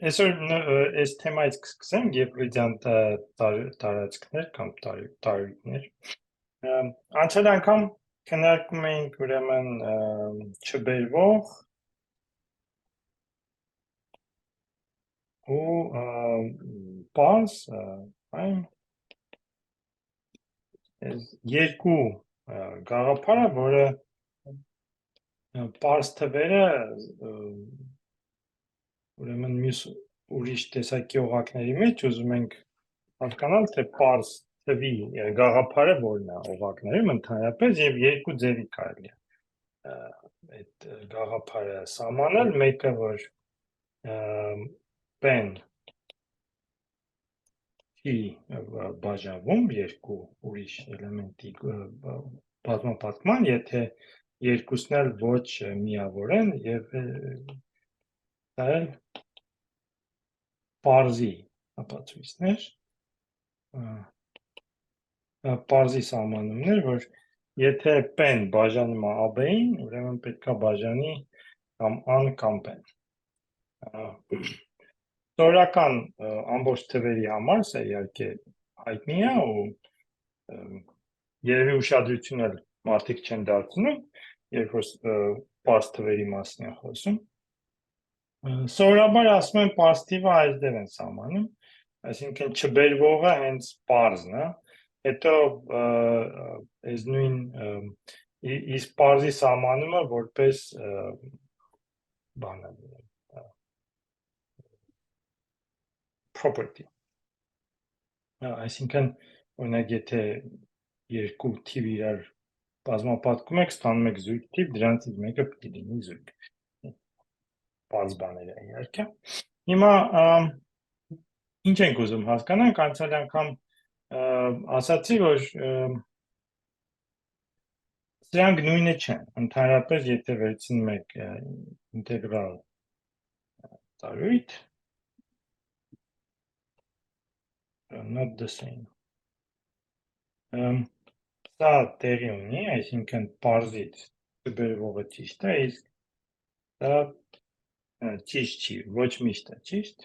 Այսօր այս թեմայից կսկսեմ Եվկլիդյան տարածքներ կամ տարույթներ։ Անցյալ անգամ քննարկում էինք ուրեմն չբերվող ու պարզ այն երկու գաղափարը, որը պարզ թվերը ուրեմն մյուս ուրիշ տեսակի օղակների մեջ ուզում ենք հասկանալ, թե պարզ թվի գաղափարը որն է օղակներում ընդհանրապես եւ երկու ձևի կարելի է այդ գաղափարը սահմանել, մեկը որ pen չի բաժանվում երկու ուրիշ էլեմենտի բազմապատկման, եթե երկուսն էլ ոչ միավոր են եւ դա էլ պարզի ապացույցներ, պարզի սահմանումներ, որ եթե pen բաժանում է AB-ին, ուրեմն պետք է բաժանի կամ an կամ pen։ Սովորական ամբողջ թվերի համար սա իհարկե հայտնի է ու երևի ուշադրություն էլ մարդիկ չեն դարձնում, երբ որ պարզ թվերի մասին է խոսում։ Սովորաբար ասում են պարզ թիվը այս դեպ են սահմանում, այսինքն չբերվողը հենց պարզն է, հետո այս նույն իսկ պարզի սահմանումը որպես բան property, այսինքն օրինակ եթե երկու թիվ իրար բազմապատկում եք, ստանում եք զույգ թիվ, դրանցից մեկը պետք է լինի զույգ, պարզ բաներ է իհարկե։ Հիմա ինչ ենք ուզում հասկանանք, անցյալ անգամ ասացի, որ սրանք նույնը չեն, ընդհանրապես եթե վերցնում եք ինտեգրալ տարույթ, not the same։ Սա տեղի ունի, այսինքն պարզից չբերվողը ճիշտ է, իսկ դա ճիշտ չի, ոչ միշտ է ճիշտ։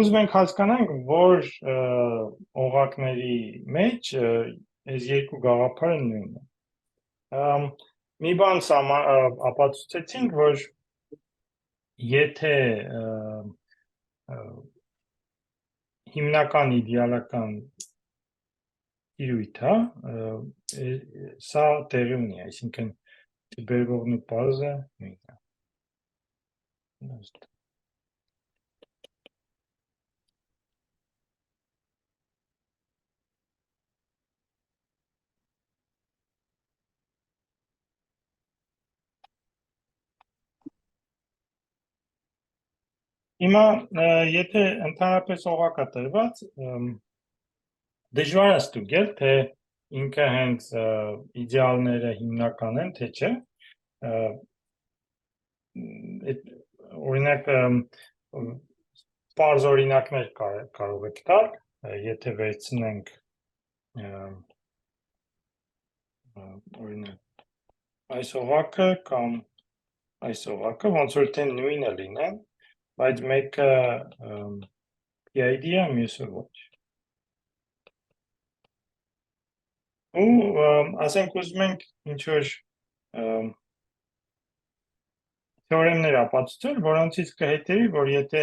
Ուզում ենք հասկանանք, որ օղակների մեջ այս երկու գաղափարը նույնն է։ Մի բան ապացուցեցինք, որ եթե հիմնական իդեալական տիրույթ, սա տեղի ունի, այսինքն չբերվողն ու պարզը նույնն է։ Հիմա եթե ընդհանրապես օղակ է տրված, դժվար է ստուգել, թե ինքը հենց իդեալները հիմնական են, թե չէ։ Օրինակ պարզ օրինակներ կարող եք տալ, եթե վերցնենք օրինակ այս օղակը կամ այս օղակը, ոնց որ թե նույնը լինեն, բայց մեկը PID է, մյուսը ոչ։ Ու ասենք ուզում ենք ինչ-որ թեորեմներ ապացուցել, որոնցից կհետևի, որ եթե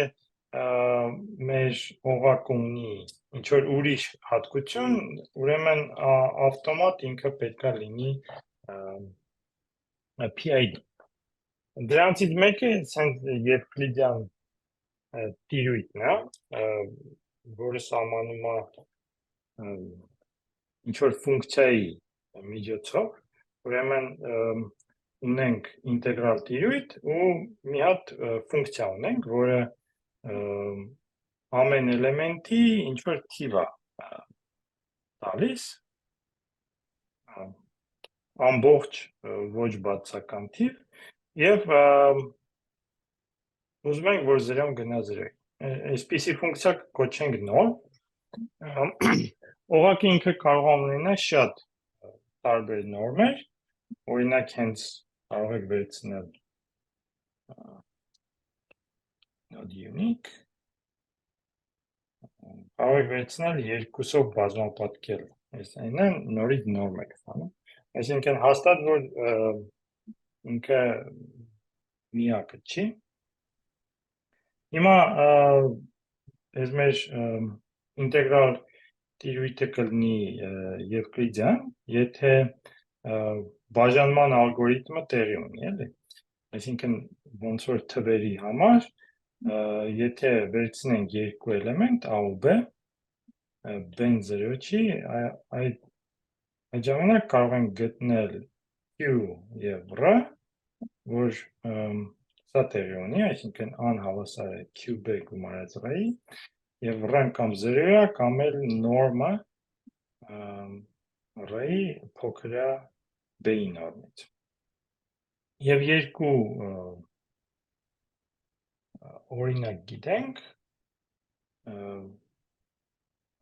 մեր օղակը ունի ինչ-որ ուրիշ հատկություն, ուրեմն ավտոմատ ինքը պետք է լինի PID։ Դրանցից մեկը Եվկլիդյան տիրույթն է, որը սահմանում է ինչ-որ ֆունկցիայի միջոցով, ուրեմն ունենք ինտեգրալ տիրույթ ու մի հատ ֆունկցիա ունենք, որը ամեն էլեմենտի ինչ-որ թիվ է տալիս, ամբողջ ոչ բացական թիվ, և ուզում ենք, որ զրոն գնա զրոյի։ Այսպիսի ֆունկցիա կոչենք նոր, օղակը ինքը կարող է ունենալ շատ տարբեր նորմեր, օրինակ հենց կարող եք վերցնել not unique, կարող եք վերցնել երկուսով բազմապատկել, այս այնը նորից նորմ եք ստանում, այսինքն հաստատ որ ինքը միակը չի, հիմա այս մեր ինտեգրալ տիրույթը կլինի Եվկլիդյան, եթե բաժանման ալգորիթմը տեղի ունի, էլի, այսինքն ոնց որ թվերի համար, եթե վերցնենք երկու էլեմենտ A ու B, B-ն 0 չի, այդ ժամանակ կարող ենք գտնել Q և R, որ սա տեղի ունի, այսինքն անհավասար է QB գումարած R-ի, և R-ն կամ 0-ը կամ էլ նորմը R-ի փոքրը B-ի նորմից։ Եվ երկու օրինակ գիտենք,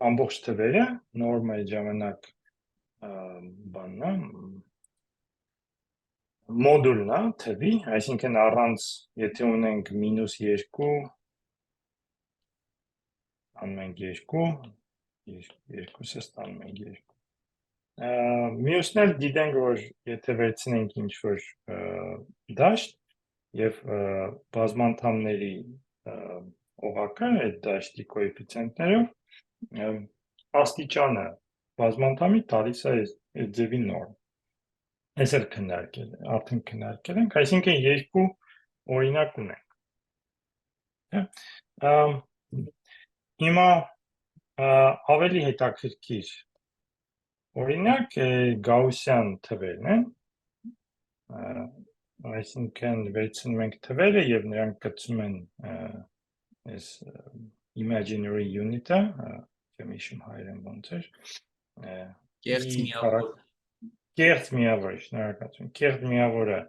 ամբողջ թվերը, նորմը այդ ժամանակ մոդուլն է թվի, այսինքն առանց, եթե ունենք -2, ստանում ենք 2, երկուսը ստանում ենք 2։ Մյուսն էլ գիտենք, որ եթե վերցնենք ինչ-որ դաշտ և բազմանդամների օղակը, այդ դաշտի կոեֆիցիենտներով, աստիճանը բազմանդամի տալիս է այս ձևի նորմ։ Այս էլ արդեն քննարկել ենք, այսինքն երկու օրինակ ունենք։ Հիմա ավելի հետաքրքիր օրինակ գաուսյան թվերն են, այսինքն վերցնում ենք թվերը և նրանք կցում են այս imaginary unit-ը, չեմ հիշում հայերեն ոնց էր, կեղծ միավոր, շնորհակալություն, կեղծ միավորը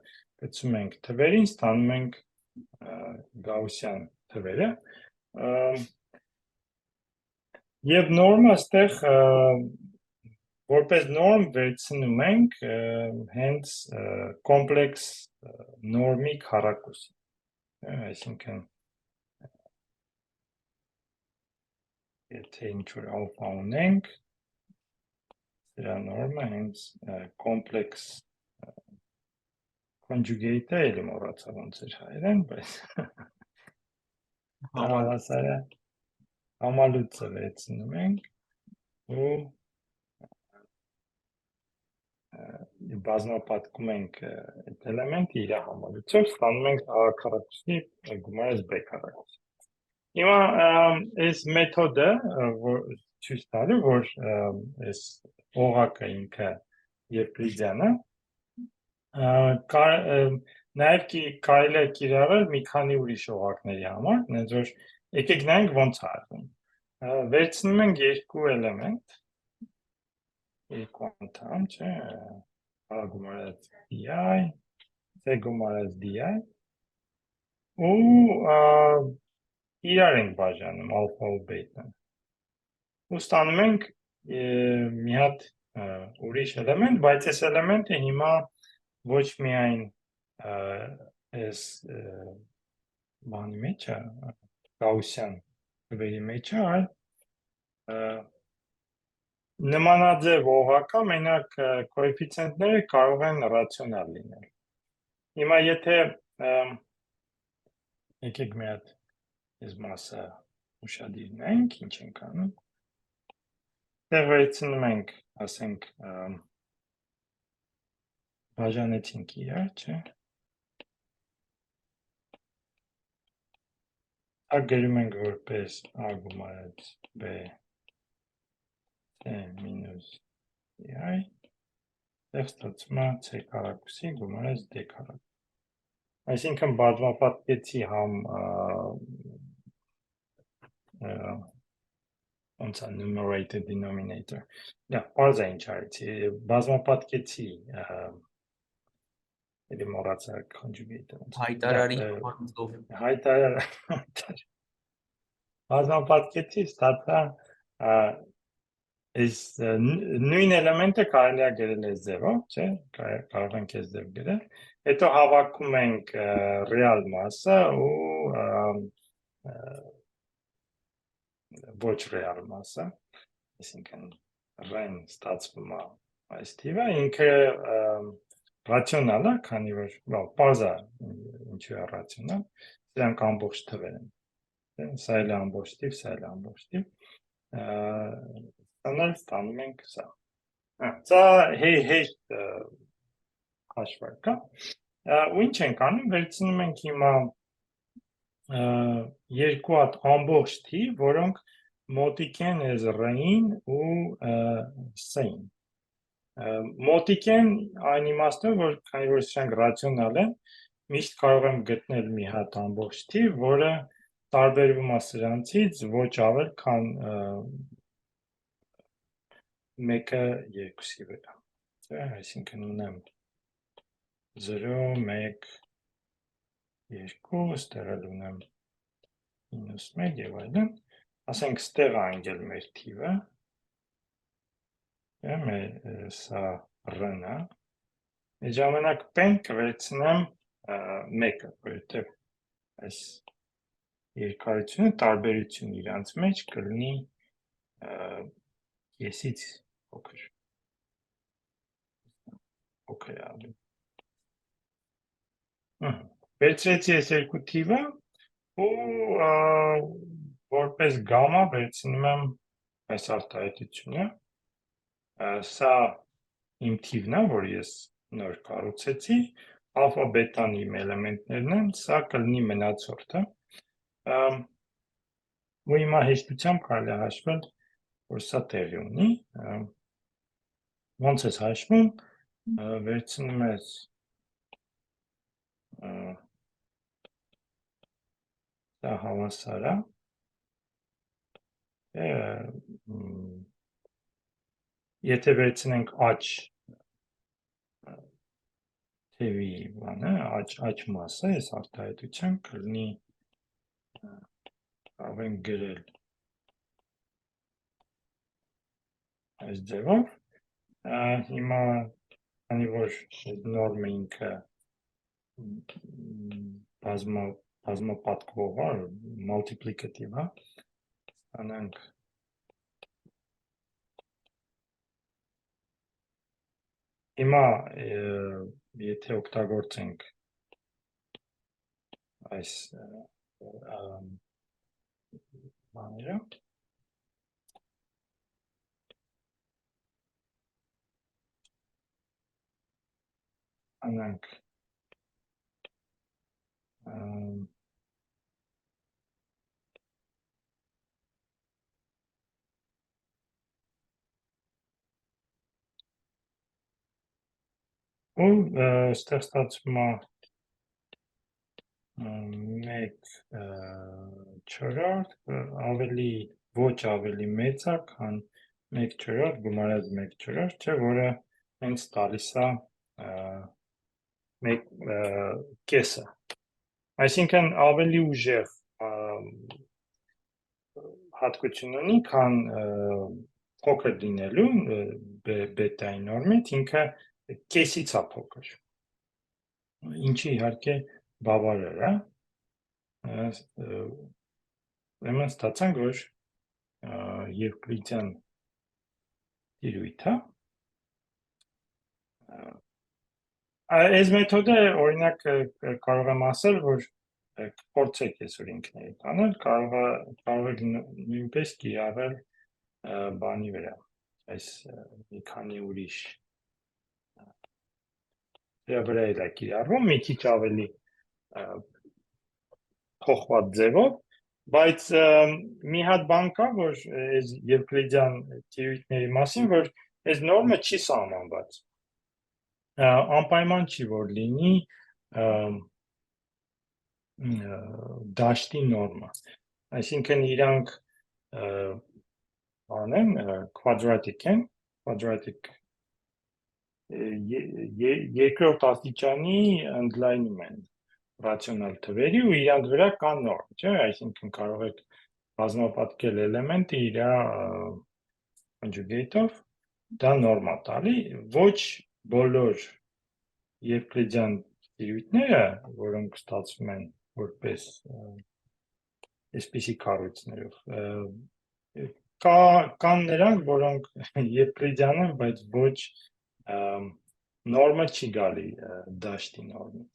գցում ենք թվերին, ստանում ենք գաուսյան թվերը, և նորմը այստեղ որպես նորմ վերցնում ենք հենց կոմպլեքս նորմի քառակուսի, այսինքն եթե ինչ-որ ալֆա ունենք, դրա նորմը հենց կոմպլեքս conjugate-ը, էլի մոռացա ոնց էր հայերեն, բայց համալուծը վերցնում ենք ու բազմապատկում ենք այդ էլեմենտը իր համալուծով, ստանում ենք A քառակուսի գումարած B քառակուսի։ Հիմա այս մեթոդը ցույց տալու, որ այս օղակը ինքը Եվկլիդյան է, նաև կարելի է կիրառել մի քանի ուրիշ օղակների համար, հենց որ եկեք նայենք ոնց է արվում։ Վերցնում ենք երկու էլեմենտ, երկու անդամ, չէ, A գումարած DI, C գումարած DI, ու իրար ենք բաժանում ալֆա ու բետա։ Ու ստանում ենք մի հատ ուրիշ էլեմենտ, բայց այս էլեմենտը հիմա ոչ միայն այս բանի մեջ է, գաուսյան թվերի մեջ է, այլ նմանաձև օղակը, մենակ կոեֆիցիենտները կարող են ռացիոնալ լինել։ Հիմա եթե եկեք մի հատ այս մասը ուշադիրնենք, ինչ ենք անում, տեղ վերցնում ենք, ասենք, բաժանեցինք իրար, չէ, գրում ենք որպես A գումարած B C մինուս DI, տեղ ստացվում է C քառակուսի գումարած D քառակուսի։ Այսինքն բազմապատկեցի համ ոնց է numerator denominator։ Դա պարզ է ինչ արեցի, բազմապատկեցի էլի մոռացա conjugate-ը։ Հայտարարի համարությամբ։ Բազմապատկեցի ստացա նույն էլեմենտը կարելի է գրել այս ձևով, չէ՞, կարող ենք այս ձև գրել։ Հետո հավաքում ենք ռեալ մասը ու ոչ ռեալ մասը, այսինքն ռեն ստացվում է այս թիվը, ինքը ռացիոնալ է, քանի որ պարզ է ինչու է ռացիոնալ, սրանք ամբողջ թվեր են։ Սա էլ է ամբողջ թիվ, սա էլ է ամբողջ թիվ։ Ստանում ենք սա։ Սա հեշտ հաշվարկ է։ Ու ինչ ենք անում, վերցնում ենք հիմա երկու հատ ամբողջ թիվ, որոնք մոտիկ են այս ռեին ու սեին։ Մոտիկ են այն իմաստով, որ քանի որ սրանք ռացիոնալ են, միշտ կարող եմ գտնել մի հատ ամբողջ թիվ, որը տարբերվում է սրանցից ոչ ավել, քան մեկը երկուսի վրա։ Այսինքն ունեմ 0, 1, 2, ստեղ էլ ունեմ -1 եւ այլն։ Ասենք ստեղ է ընկել մեր թիվը։ Սա ռն է։ Այդ ժամանակ պետք կվերցնեմ 1-ը, որովհետև այս երկարությունը տարբերություն իրանց մեջ կլինի կեսից փոքր։ Փոքր է ավելի։ Վերցրեցի այս երկու թիվը ու որպես գամմա վերցնում եմ այս արտահայտությունը։ Սա իմ թիվն է, որ ես նոր կառուցեցի, ալֆա բետան իմ էլեմենտներն են, սա կլինի մնացորդը։ Ու հիմա հեշտությամբ կարելի է հաշվել, որ սա տեղի ունի։ Ոնց ես հաշվում, վերցնում ես դա հավասար է, եթե վերցնենք աչ թևի բանը, աչ մասը, այս արտահայտության կլինի կարող ենք գրել այս ձևով։ Հիմա քանի որ նորմը ինքը բազմապատկվող է, multiplicative է, ստանանք հիմա եթե օգտագործենք այս բաները, անանք ու ստեղ ստացվում է 1/4 ավելի ոչ ավելի մեծ է, քան 1/4 գումարած 1/4, չէ, որը հենց տալիս է կեսը։ Այսինքն ավելի ուժեղ հատկություն ունի, քան փոքր լինելու բետայի նորմից, ինքը կեսից է փոքր։ Ինչի իհարկե բավարար է։ Ուրեմն ստացանք, որ Եվկլիդյան տիրույթ է։ Այս մեթոդը օրինակ կարող եմ ասել, որ փորձեք այսօր ինքներդ անել, կարող եք նույնպես կիրառել բանի վրա, այս մի քանի ուրիշ դրա վրա էլ է կիրառվում, մի քիչ ավելի փոխված ձևով, բայց մի հատ բան կա, որ այս Եվկլիդյան տիրույթների մասին, որ այս նորմը չի սահմանված։ Անպայման չի, որ լինի դաշտի նորմը, այսինքն իրանք անեն quadratic են, quadratic երկրորդ աստիճանի ընդլայնում են ռացիոնալ թվերի ու իրանց վրա կա նորմ, չէ, այսինքն կարող եք բազմապատկել էլեմենտը իր conjugate-ով դա նորմա տալի, ոչ բոլոր Եվկլիդյան տիրույթները, որոնք ստացվում են որպես այսպիսի կառույցներով, կան նրանք, որոնք Եվկլիդյան են, բայց ոչ նորմը չի գալի դաշտի նորմից։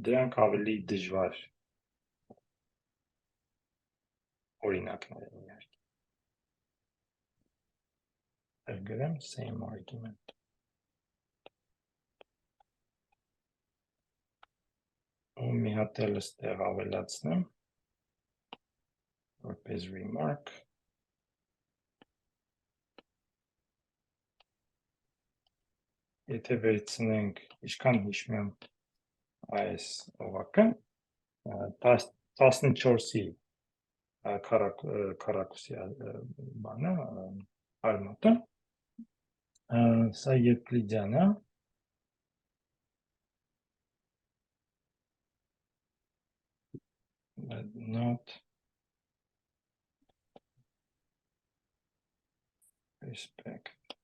Դրանք ավելի դժվար օրինակներ են իհարկե։ Գրեմ same argument. Ու մի հատ էլ ստեղ ավելացնեմ, որպես remark. Եթե վերցնենք, ինչքան հիշում եմ այս օղակը, 14-ի քառակուսի բանը, արմատը, սա Եվկլիդյան է, not respect.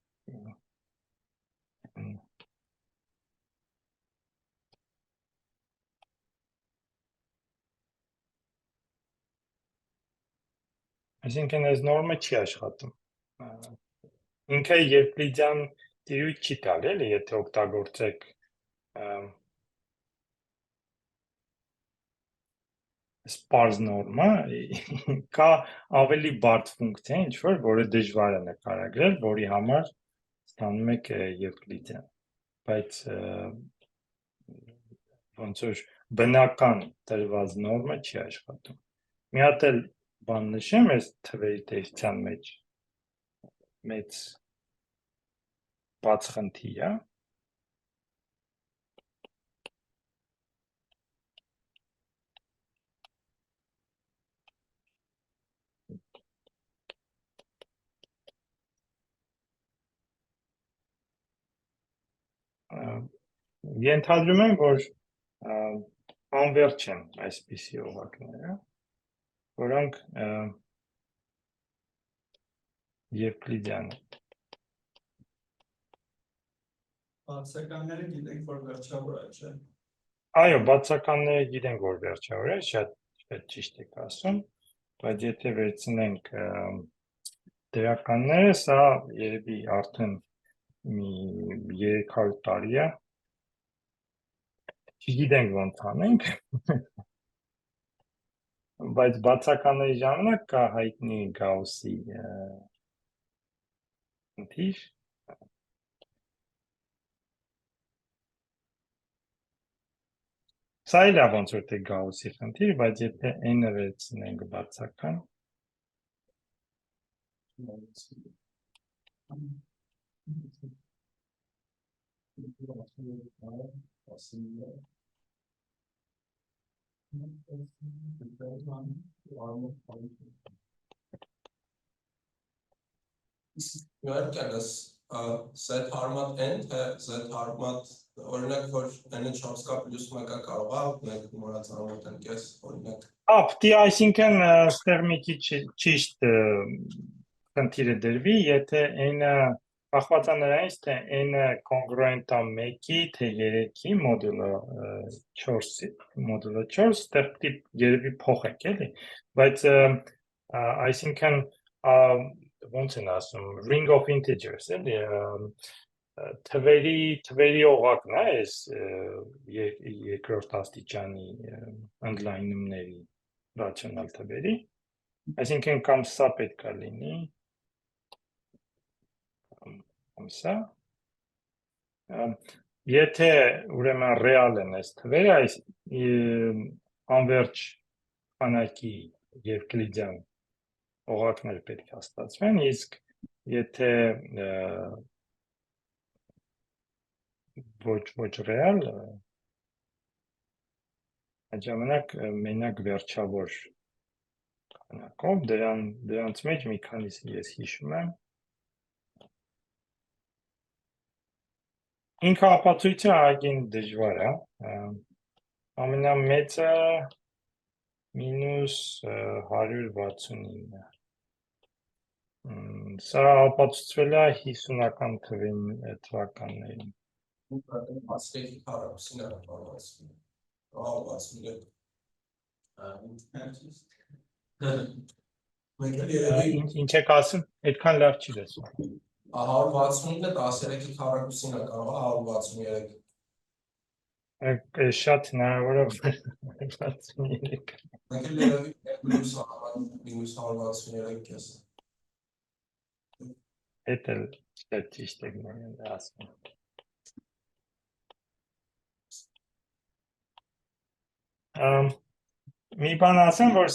Այսինքն այս նորմը չի աշխատում։ Ինքը Եվկլիդյան տիրույթ չի տալի, էլի, եթե օգտագործեք սպարզ նորմա, կա ավելի բարդ ֆունկցիա, ինչ որ, որը դժվար է նկարագրել, որի համար ստանում եք Եվկլիդյան, բայց ոնց որ բնական տրված նորմը չի աշխատում։ Մի հատ էլ բան նշեմ, այս թվերի տեսության մեջ մեծ բաց խնդիր է, ենթադրում եմ, որ անվերջ են այսպիսի օղակները, որոնք Եվկլիդյան են։ Բացականները գիտենք, որ վերջավոր է, չէ՞։ Այո, բացականները գիտենք, որ վերջավոր է, շատ ճիշտ եք ասում, բայց եթե վերցնենք դրականները, սա երևի արդեն մի 300 տարի է, չգիտենք ոնց անենք, բայց բացականների ժամանակ կա հայտնի Գաուսի խնդիր, սա էլ է ոնց որ թե Գաուսի խնդիր, բայց եթե n-ը վերցնենք բացական, Իհարկե, set հարմատ n, թե set հարմատ, օրինակ, որ n-ը չափսկա պլյուս մեկը կարող է, մեկ մորած հարմատ ընկես, օրինակ։ պտի այսինքն ստեղ մի քիչ ճիշտ խնդիրը դրվի, եթե n-ը կախված է նրանից, թե n-ը կոնգրուենտ է 1-ի, թե 3-ի մոդուլը 4, ստեղ պիտի երևի փոխենք, էլի, բայց այսինքն ոնց են ասում, ring of integers, էլի, թվերի օղակն է այս երկրորդ աստիճանի ընդլայնումների ռացիոնալ թվերի, այսինքն կամ սա պետք է լինի, կամ սա, եթե ուրեմն ռեալ են այս թվերը, այս անվերջ քանակի Եվկլիդյան օղակներ պետք է ստացվեն, իսկ եթե ոչ ռեալ, այդ ժամանակ մենակ վերջավոր քանակով, դրանց մեջ մի քանիսը ես հիշում եմ, ինքը ապացույցը ագին դժվար է, ամենամեծը մինուս 169, Սա ապացուցվել է 50-ական թվականներին։ Ասկեի հարաբսին արաբացին։ Ահավացին Ինչ եք ասում, այդքան լավ չի լսում։ 169-ը 13-ի քառակուսին է կարող 163։ Շատ հնարավոր է 63։ Մենք էլ երևի մինուս 163 կես։ Էդ էլ շատ ճիշտ եք ասում։ Մի բան ասեմ, որ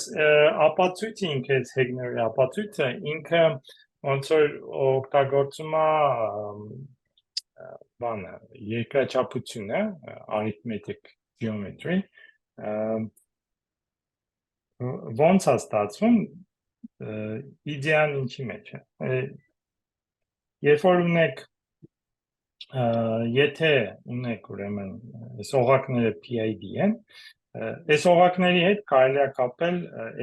ապացույցը ինքը Հեգների ապացույցը ինքը ոնց որ օգտագործում է բանը երկրաչափությունը arithmetic geometry ոնց է ստացվում իդեան ինչի մեջ է երբ որ ունեք եթե ունեք ուրեմն այս օղակները PID են այս օղակների հետ կարելի է կապել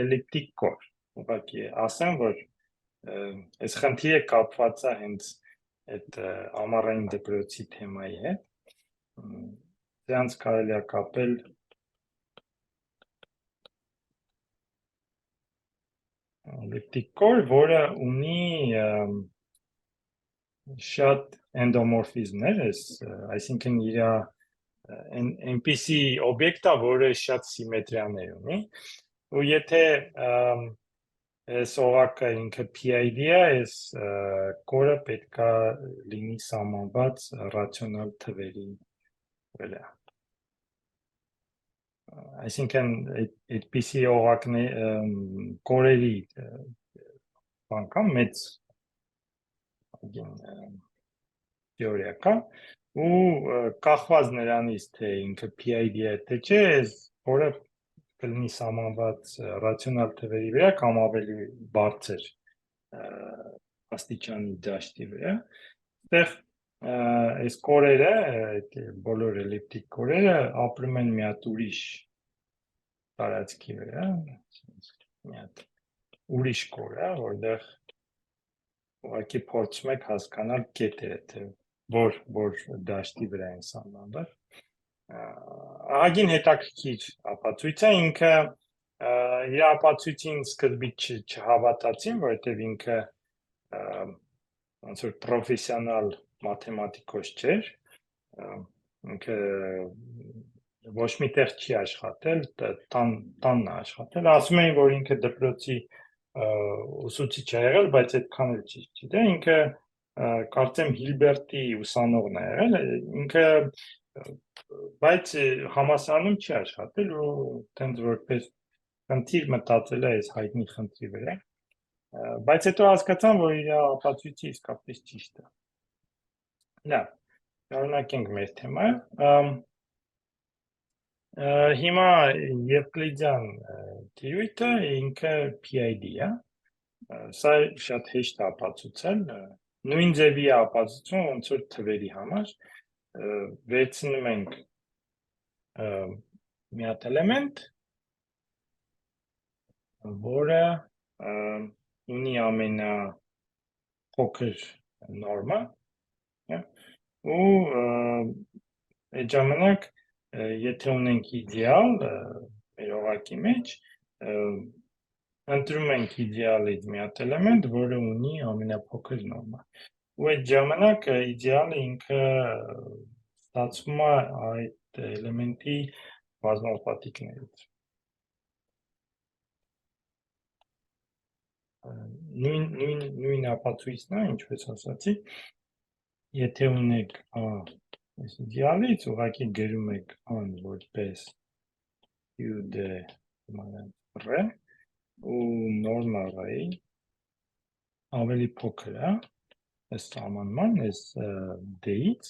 էլիպտիկ կոր ուղղակի ասեմ որ այս խնդիրը կապված է հենց այդ ամառային դպրոցի թեմայի հետ դրանց կարելի է կապել էլիպտիկ կոր, որը ունի շատ էնդոմորֆիզմներ, այսինքն իր այնպիսի օբյեկտ է, որը շատ սիմետրիաներ ունի, ու եթե այս օղակը ինքը PID է, այս կորը պետք է լինի սահմանված ռացիոնալ թվերի վրա։ Այսինքն այդպիսի կորերի բան կա մեծ թեորիա կա ու կախված նրանից թե ինքը PID է թե չէ այս կորը կլինի սահմանված ռացիոնալ թվերի վրա կամ ավելի բարձր աստիճանի դաշտի վրա այդտեղ այս կորերը բոլոր էլիպտիկ կորերը ապրում են մի հատ ուրիշ տարածքի վրա մի հատ ուրիշ կոր է որտեղ ուղղակի փորձում եք հասկանալ կետերը թե որ դաշտի վրա են սահմանված ահագին հետաքրքիր ապացույց է ինքը իր ապացույցին սկզբից չհավատացին որովհետև ինքը ոնց որ պրոֆեսիոնալ մաթեմատիկոս չէր ինքը ոչ մի տեղ չի աշխատել տանն է աշխատել ասում էին որ ինքը դպրոցի ուսուցիչ է եղել բայց այդքան էլ ճիշտ չի դա ինքը կարծեմ Հիլբերտի ուսանողն է եղել ինքը բայց համալսարանում չի աշխատել ու տենց որպես խնդիր մտածել է այս հայտնի խնդրի վրա բայց հետո հասկացան որ իր ապացույցը իսկապես ճիշտ է լավ շարունակենք մեր թեմայով հիմա Եվկլիդյան տիրույթը ինքը PID է սա շատ հեշտ է ապացուցել նույն ձևի է ապացուցում ոնց որ թվերի համար վերցնում ենք մի հատ էլեմենտ որը ունի ամենափոքր նորմը ու այդ ժամանակ եթե ունենք իդեալ մեր օղակի մեջ ընտրում ենք իդեալից մի հատ էլեմենտ որը ունի ամենափոքր նորմը ու այդ ժամանակ իդեալը ինքը ստացվում է այդ էլեմենտի բազմապատիկներից նույն ապացույցն է ինչպես ասացի եթե ունեք այս իդեալից ուղղակի գրում եք ան որպես UD ու նորմալի ավելի փոքր է այս սահմանման այս D-ից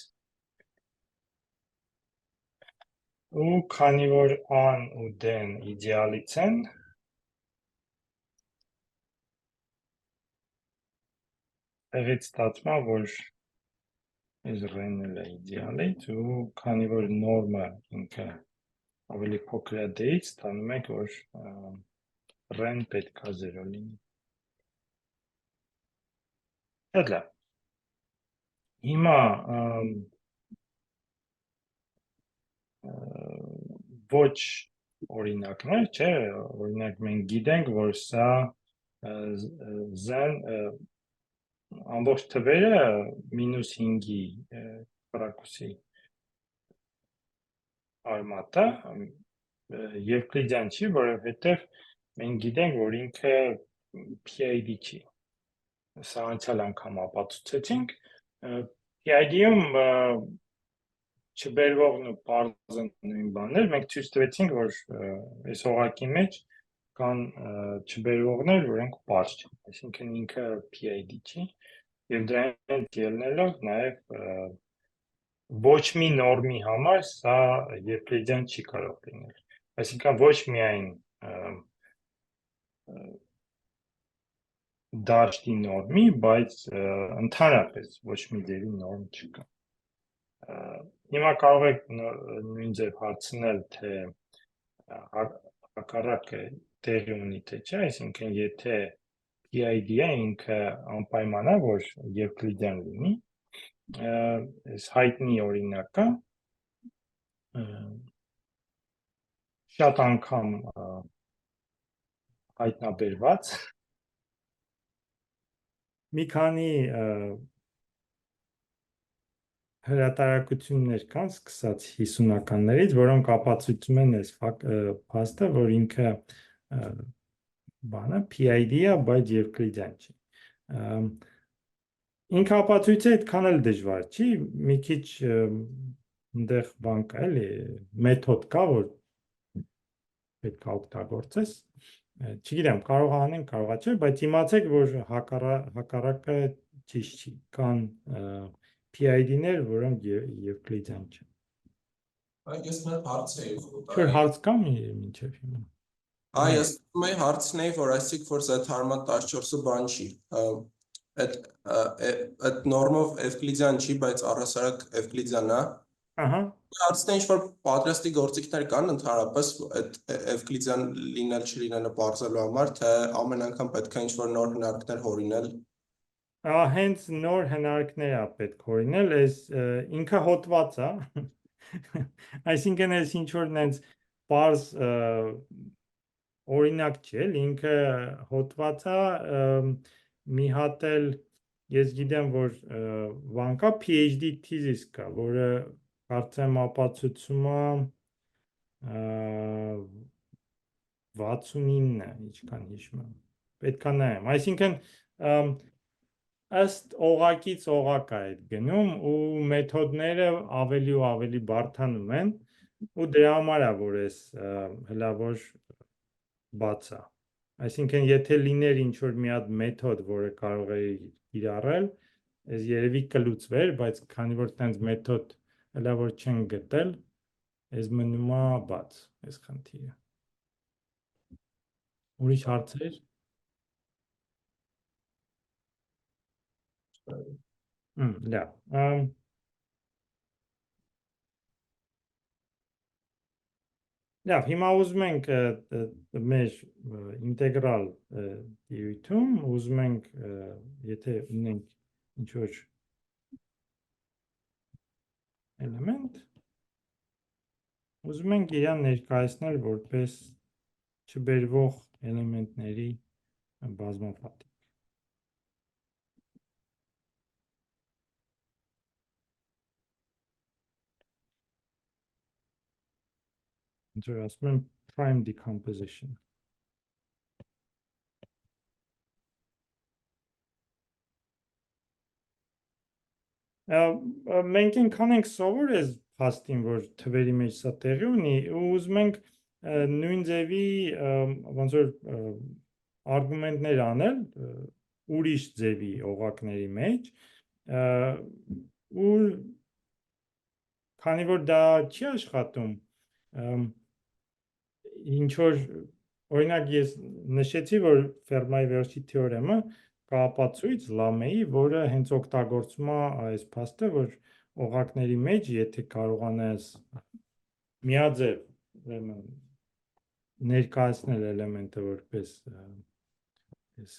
ու քանի որ ան ու D-ն իդեալից են Տեղից ստացվում է, որ այս ռեն էլ է իդեալից ու քանի որ նորմը ինքը ավելի փոքր է D-ից, ստանում եք, որ ռեն պետք է 0 լինի։ Շատ լավ։ Հիմա ոչ օրինակներ, չէ, օրինակ մենք գիտենք, որ սա զեն ամբողջ թվերը -5-ի կրակուսի արմատը Եվկլիդյան չի, որովհետև մենք գիտենք, որ ինքը PID չի։ Սա անցյալ անգամ ապացուցեցինք։ PID-ում չբերվողն ու պարզը նույն բանն էր, մենք ցույց տվեցինք, որ այս օղակի մեջ կան չբերվողներ, որոնք պարզ չեն, այսինքն ինքը PID չի, եւ դրանից ելնելով նաեւ ոչ մի նորմի համար սա Եվկլիդյան չի կարող լինել, այսինքն ոչ միայն դաշտի նորմի, բայց ընդհանրապես ոչ մի ձևի նորմ չկա։ Հիմա կարող եք նույն ձև հարցնել, թե հակառակը տեղի ունի թե չէ, այսինքն եթե PID-ը ինքը անպայման է, որ Եվկլիդյան լինի, այս հայտնի օրինակը շատ անգամ հայտնաբերված մի քանի հրատարակություններ կան սկսած 50-ականներից, որոնք ապացուցում են այս փաստը, որ ինքը բանը PID-ը, բայց Եվկլիդյան չի։ Ինքը ապացույցը այդքան էլ դժվար չի, մի քիչ այնտեղ բան կա, էլի, մեթոդ կա, որ պետք է օգտագործես։ Չգիտեմ, կարող անենք, կարողա չէ, բայց իմացեք, որ հակառակը ճիշտ չի։ Կան PID-ներ, որոնք Եվկլիդյան չեն։ Ես մեր հարց էի Չէ, հարց կա մինչև հիմա։ Ես մեր հարցն էի, որ այսինքն որ Z հարմատ 14-ը բան չի։ Այդ նորմով Էվկլիդյան չի, բայց առհասարակ Էվկլիդյան է։ Ահա։ Հարցն է, ինչ որ պատրաստի գործիքներ կան ընդհանրապես այդ Էվկլիդյան լինել չլինելը բարձրալու համար, թե ամեն անգամ պետք է ինչ որ նոր հնարքներ հորինել։ Հենց նոր հնարքներ է պետք հորինել, այս ինքը հոտված է։ Այսինքն այս ինչ որ նենց պարզ օրինակ չէ, ինքը հոտված է, մի հատ էլ ես գիտեմ, որ բան կա, PhD thesis կա, որը կարծեմ ապացուցում է 69-ը, ինչքան հիշում եմ։ Պետք է նայեմ։ Այսինքն ըստ օղակից օղակ է այդ գնում ու մեթոդները ավելի ու ավելի բարդանում են ու դրա համար է, որ այս հլա որ բաց է։ Այսինքն եթե լիներ ինչ որ մի հատ մեթոդ, որը կարող է կիրառել, այս երևի կլուծվեր, բայց քանի որ տենց մեթոդ հլա որ չեն գտել, այս մնում է բաց, այս խնդիրը։ Ուրիշ հարցեր։ Լավ։ Լավ, հիմա ուզում ենք մեր ինտեգրալ դիրույթում, ուզում ենք, եթե ունենք ինչ-որ էլեմենտ, ուզում ենք իրան ներկայացնել որպես չբերվող էլեմենտների բազմապատիկ։ Ինչոր ասում եմ prime decomposition։ Մենք ինքան ենք սովոր ես փաստին, որ թվերի մեջ սա տեղի ունի, ու ուզում ենք նույն ձևի ոնց որ արգումենտներ անել ուրիշ ձևի օղակների մեջ, ու քանի որ դա չի աշխատում, ինչ որ օրինակ ես նշեցի, որ Ֆերմայի վերջի թեորեմը կա ապացույց Լամեի, որը հենց օգտագործում է այս փաստը, որ օղակների մեջ, եթե կարողանաս միաձև ներկայացնել էլեմենտը որպես այս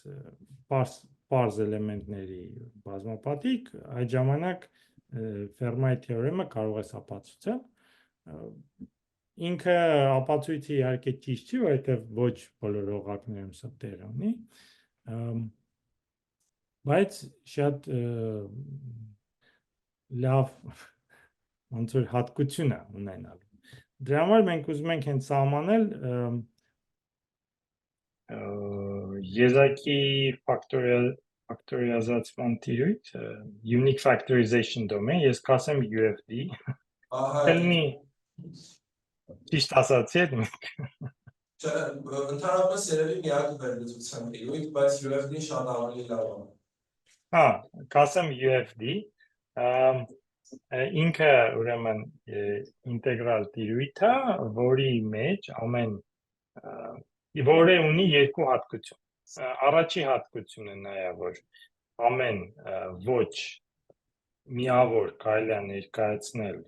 պարզ պարզ էլեմենտների բազմապատիկ, այդ ժամանակ Ֆերմայի թեորեմը կարող է ապացուցել։ Ինքը ապացույցը իհարկե ճիշտ չի, որովհետև ոչ բոլոր օղակներում սա տեղ ունի, բայց շատ լավ ոնց որ հատկություն է ունենալու։ Դրա համար մենք ուզում ենք հենց սահմանել եզակի ֆակտորիազացման տիրույթ, unique factorization domain, ես կասեմ UFD, կլինի ճիշտ ասացի եմ։ Ընդհանրապես երևի միակ վերլուծության տիրույթ, բայց UFD-ն շատ ավելի լավ է։ Հա, կասեմ UFD, ինքը ուրեմն ինտեգրալ տիրույթ է, որի մեջ որը ունի երկու հատկություն։ Առաջի հատկությունը նա է, որ ամեն ոչ միավոր կարելի է ներկայացնել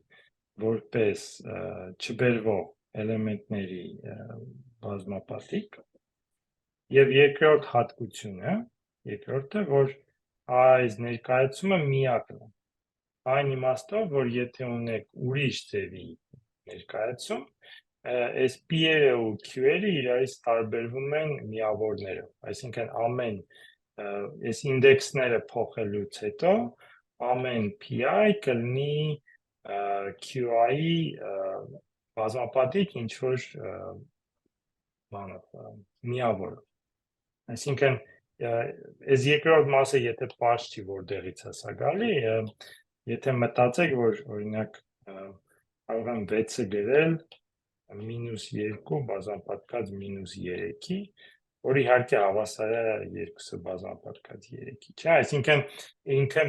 որպես չբերվող էլեմենտների բազմապատիկ եւ երկրորդ հատկությունը, որ այս ներկայացումը միակն է։ Այն իմաստով, որ եթե ունեք ուրիշ ձևի ներկայացում, այս P-երը ու Q-երը իրարից տարբերվում են միավորներով, այսինքն ամեն այս ինդեքսները փոխելուց հետո ամեն PI կլինի QI-ի բազմապատիկ ինչ որ միավոր։ Այսինքն այս երկրորդ մասը եթե պարզ չի որտեղից է սա գալի, եթե մտածեք, որ օրինակ կարող եմ 6-ը գրել -2 բազմապատկած -3-ի, որ իհարկե հավասար է 2-ը բազմապատկած 3-ի, չէ՞, այսինքն ինքը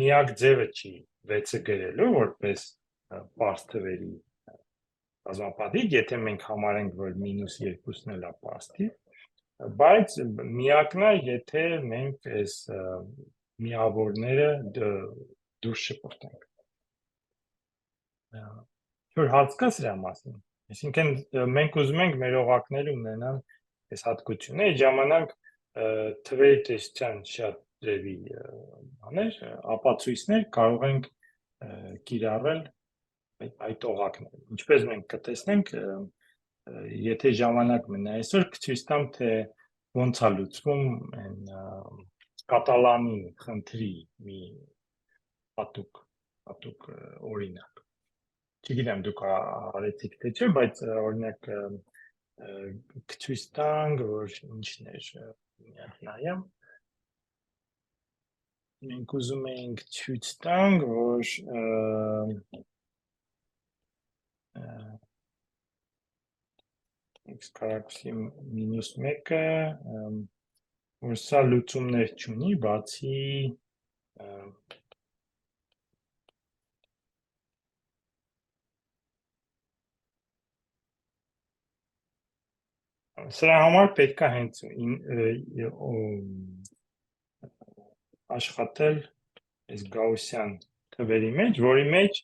միակ ձևը չի 6-ը գրելու որպես պարզ թվերի բազմապատիկ, եթե մենք համարենք, որ -2-ն էլ է պարզ թիվ, բայց միակն է, եթե մենք այս միավորները դուրս շպրտենք։ Որ հարց կա սրա մասին։ Այսինքն մենք ուզում ենք մեր օղակները ունենան այս հատկությունը, այդ ժամանակ թվերի տեսության շատ ձևի ապացույցներ կարող ենք կիրառել այդ օղակները։ Ինչպես մենք կտեսնենք, եթե ժամանակ մնա այսօր կցույց տամ, թե ոնց է լուծվում այն կատալանի խնդրի մի հատուկ օրինակ։ Չգիտեմ դուք արեցիք թե չէ, բայց օրինակ կցույց տանք, որ ինչն էր, նայեմ։ Մենք ուզում ենք ցույց տանք, որ x կարակուսի -1-ը որ սա լուծումներ չունի, բացի սրա համար պետք է հենց աշխատել այս գաուսյան թվերի մեջ, որի մեջ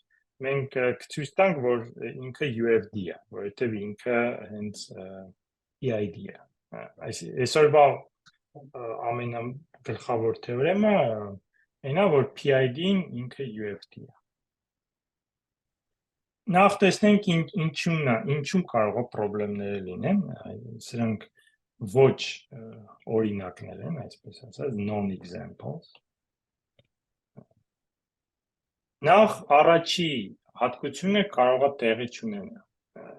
մենք կցույց տանք, որ ինքը UFD է, որովհետև ինքը հենց PID է։ Այսօրվա ամենագլխավոր թեորեմը այն է, որ PID-ն ինքը UFD է։ Նախ տեսնենք ինչում կարող է խնդիրներ լինեն, սրանք ոչ օրինակներ են, այսպես ասած, non-examples։ Նախ առաջի հատկությունը կարող է տեղի չունենալ։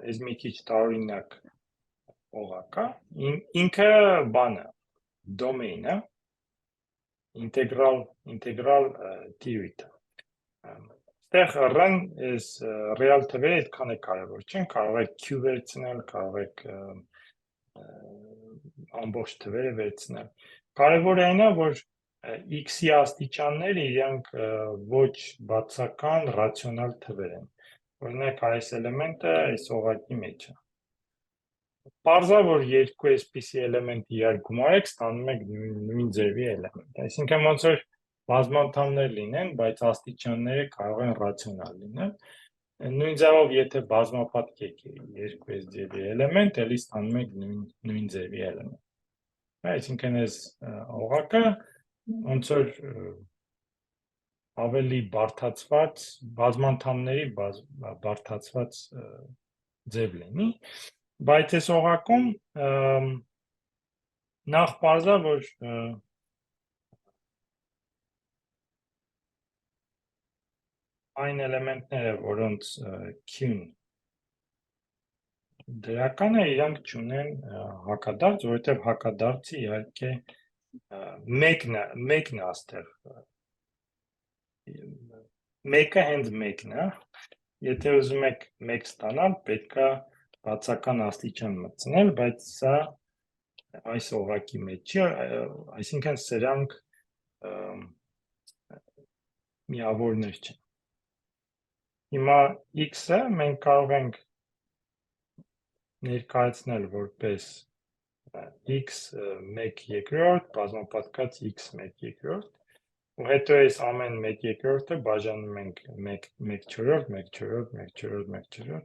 Այս մի քիչ տարօրինակ օղակ է, ինքը բանը, domain է, ինտեգրալ տիրույթ է։ Այստեղ run is real թվերը այդքան է կարևոր չեն, կարող եք Q վերցնել, կարող եք ամբողջ թվերը վերցնել։ Կարևորը այն է, որ x-ի աստիճանները իրանք ոչ բացական ռացիոնալ թվեր են։ Օրինակ այս էլեմենտը այս օղակի մեջ է։ Պարզ է, որ երկու այսպիսի էլեմենտ իրար գումարեք, ստանում եք նույն ձևի էլեմենտ։ Այսինքն ոնց որ բազմանդամներ լինեն, բայց աստիճանները կարող են ռացիոնալ լինել։ Նույն ձևով, եթե բազմապատիկ եք երկու այս ձևի էլեմենտ, էլի ստանում եք նույն ձևի էլեմենտ։ Այսինքն այս օղակը ոնց որ ավելի բարդացված բազմանդամների բարդացված ձև լինի, բայց այս օղակում նախ պարզա, որ այն էլեմենտները, որոնց Q-ն դրական է, իրանք չունեն հակադարձ, որովհետև հակադարձի իհարկե մեկն է աստեղ, մեկը հենց մեկն է, եթե ուզում եք մեկ ստանալ, պետք է բացական աստիճան մտցնել, բայց սա այս օղակի մեջ չի, այսինքն սրանք միավորներ չեն։ Հիմա x-ը մենք կարող ենք ներկայացնել որպես x 1/2 բազմապատկած x 1/2 ու հետո այս ամեն 1/2-ը բաժանում ենք 1/4, 1/4, 1/4, 1/4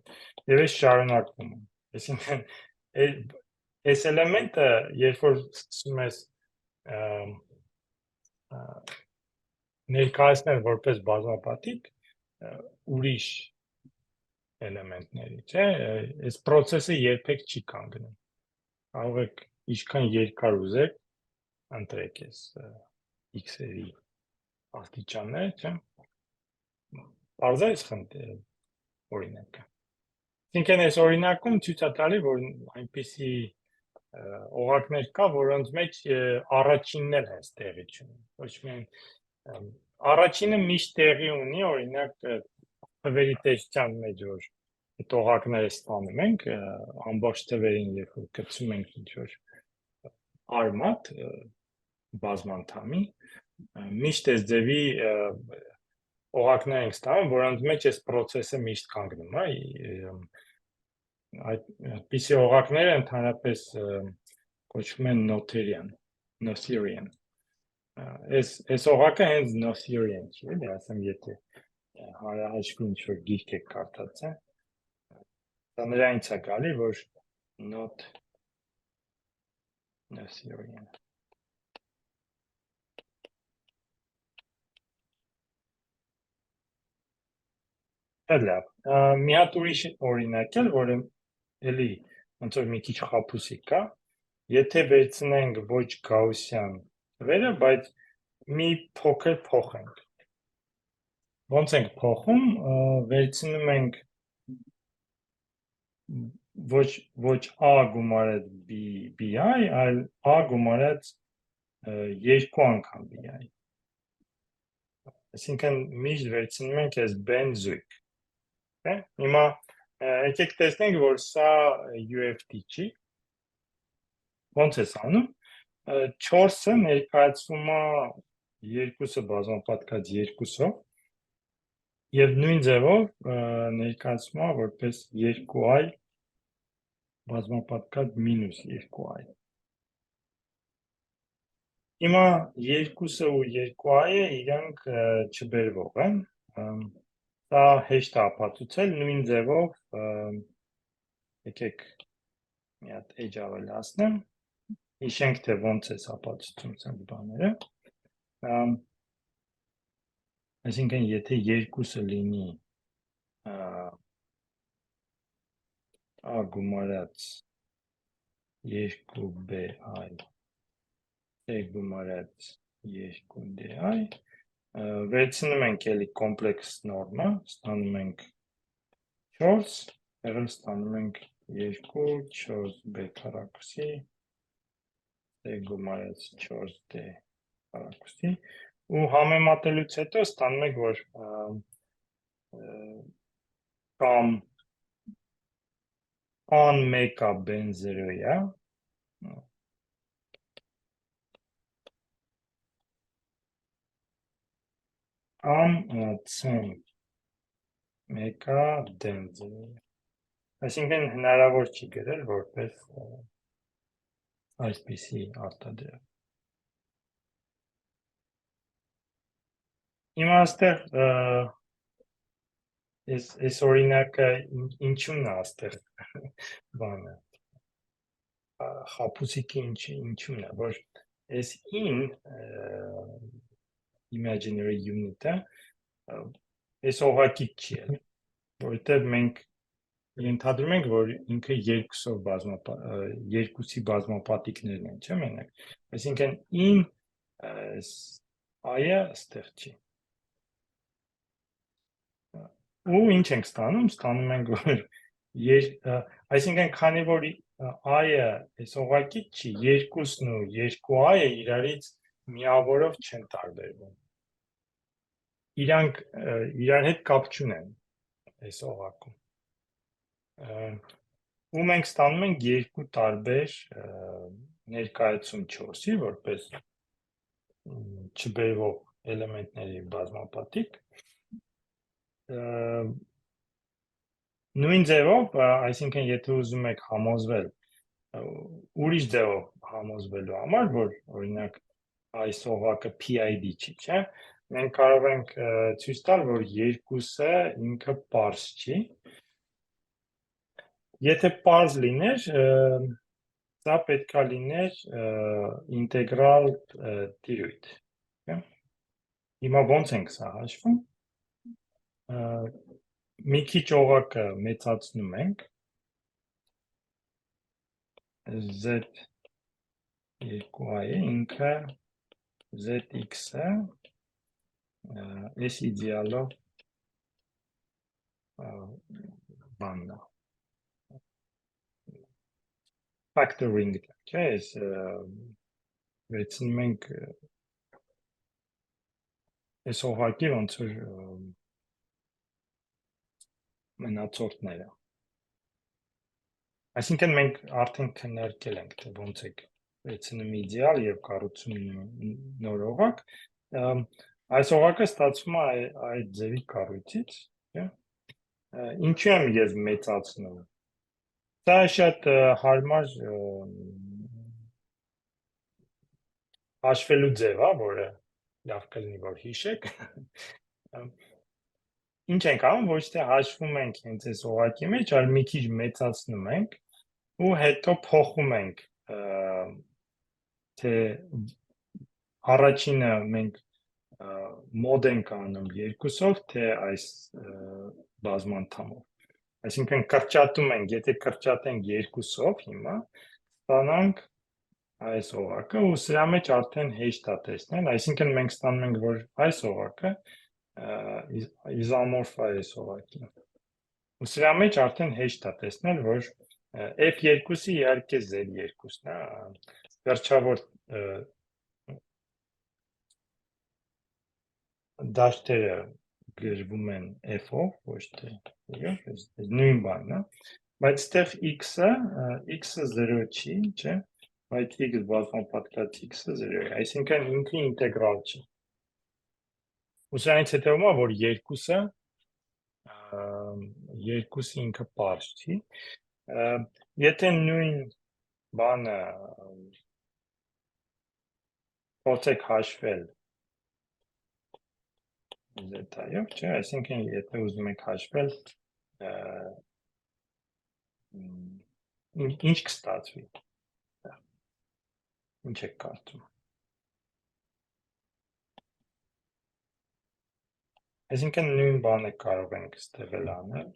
եւ այս շարունակվում է։ Այսինքն այս էլեմենտը, երբ որ սկսում ես ներկայացնել որպես բազմապատիկ, ուրիշ էլեմենտների, չէ, այս process-ը երբեք չի կանգնում։ Կարող եք ինչքան երկար ուզեք ընտրեք այս x-երի աստիճանները, չէ։ Պարզա այս օրինակը։ Այսինքն այս օրինակում ցույց է տալի, որ այնպիսի օղակներ կա, որոնց մեջ առաջինն էլ հենց տեղի չունի։ Ոչ միայն առաջինը միշտ տեղի ունի, օրինակ թվերի տեսության մեջ, որ այդ օղակները ստանում ենք, ամբողջ թվերին, երբ որ գցում ենք ինչ-որ արմատ բազմանդամի, միշտ այս ձևի օղակներ ենք ստանում, որոնց մեջ այս process-ը միշտ կանգնում է, այդպիսի օղակները ընդհանրապես կոչվում են Noetherian։ Այս օղակը հենց Noetherian չի, էլի, ասեմ, եթե հարահաշվի ինչ-որ գիրք եք կարդաց, դա նրանից է գալի, որ Noetherian։ Լավ, մի հատ ուրիշ օրինակ էլ, որը էլի ոնց որ մի քիչ խաբուսիկ է, եթե վերցնենք ոչ գաուսյան թվերը, բայց մի փոքր փոխենք։ Ոնց ենք փոխում, վերցնում ենք ոչ a գումարած bi, այլ a գումարած 2 անգամ bi։ Այսինքն միշտ վերցնում ենք այս b-ն զույգ։ Հիմա եկեք տեսնենք, որ սա UFD չի։ Ոնց է անում։ 4-ը ներկայացվում է 2-ը բազմապատկած 2-ով եւ նույն ձևով ներկայացվում է որպես 2i բազմապատկած -2i։ Հիմա 2-ը ու 2i-ը իրանք չբերվող են։ Դա հեշտ է ապացուցել նույն ձևով, եկեք մի հատ էջ ավելացնեմ, հիշենք, թե ոնց է ապացուցում սրանք բաները։ Այսինքն, եթե 2-ը լինի a գումարած 2bi, c գումարած 2di, վերցնում ենք էլի կոմպլեքս նորմը, ստանում ենք 4, եղել ստանում ենք 2, 4b քառակուսի, c գումարած 4d քառակուսի, ու համեմատելուց հետո ստանում ենք, որ կամ an 1-ը b-ն 0-ը, կամ c-ն 1-ը d-ն 0-ը։ Այսինքն հնարավոր չի գրել որպես այսպիսի արտադրյալ։ Հիմա այստեղ այս օրինակը ինչու՞մն է այստեղ բանը, խաբուսիկի ինչու՞մն է, որ այս in imaginary unit-ը այս օղակի չի էլ, որովհետև մենք ենթադրում ենք, որ ինքը երկուսի բազմապատիկներն են, չէ՞ մենակ։ Այսինքն in I-ը ստեղ չի։ Ու ինչ ենք ստանում, ստանում ենք, որ այսինքն քանի որ I-ը այս օղակի չի, երկուսն ու երկու I-ը իրարից միավորով չեն տարբերվում։ Իրանք իրար հետ կապ չունեն այս օղակում։ Ու մենք ստանում ենք երկու տարբեր ներկայացում 4-ի, որպես չբերվող էլեմենտների բազմապատիկ։ Նույն ձևով, այսինքն եթե ուզում եք համոզվել ուրիշ ձևով համոզվելու համար, որ օրինակ այս օղակը PID չի, չէ՞, մենք կարող ենք ցույց տալ, որ երկուսը ինքը պարզ չի։ Եթե պարզ լիներ, դա պետք է լիներ ինտեգրալ տիրույթ։ Հիմա ոնց ենք սա հաշվում։ Մի քիչ օղակը մեծացնում ենք Z2i-ը ինքը ZX-ը այս իդեալով բանն է factoring, չէ՞, վերցնում ենք այս օղակի ոնց որ մնացորդները։ Այսինքն մենք արդեն քննարկել ենք, թե ոնց է վերցնում իդեալ եւ կառուցում նոր օղակ։ Այս օղակը ստացվում է այդ ձևի կառույցից, չէ՞։ Ինչու եմ ես մեծացնում։ Դա շատ հարմար հաշվելու ձև է, որը լավ կլինի որ հիշեք։ Ինչ ենք անում, ոչ թե հաշվում ենք հենց այս օղակի մեջ, այլ մի քիչ մեծացնում ենք ու հետո փոխում ենք, թե առաջինը մենք մոդ ենք անում երկուսով, թե այս բազմանդամով։ Այսինքն կրճատում ենք, եթե կրճատենք երկուսով հիմա, ստանանք այս օղակը ու սրա մեջ արդեն հեշտ է տեսնել, այսինքն մենք ստանում ենք, որ այս օղակը isomorph է այս օղակին։ Ու սրա մեջ արդեն հեշտ է տեսնել, որ F2-ը իհարկե Z2-ն է, վերջավոր դաշտերը գրվում են F-ով, ոչ թե F-ով, նույն բանն է, բայց այդտեղ X-ը 0 չի, չէ՞, բայց X բազմապատկած X-ը 0 է, այսինքն ինքը ինտեգրալ չի։ Ու սրանից հետևում է, որ երկուսը ինքը պարզ չի։ Եթե նույն բանը փորձեք հաշվել Z-ով, չէ, այսինքն եթե ուզում եք հաշվել ինչ կստացվի։ Ինչ եք կարծում։ Այսինքն նույն բանը կարող ենք ստեղել անել։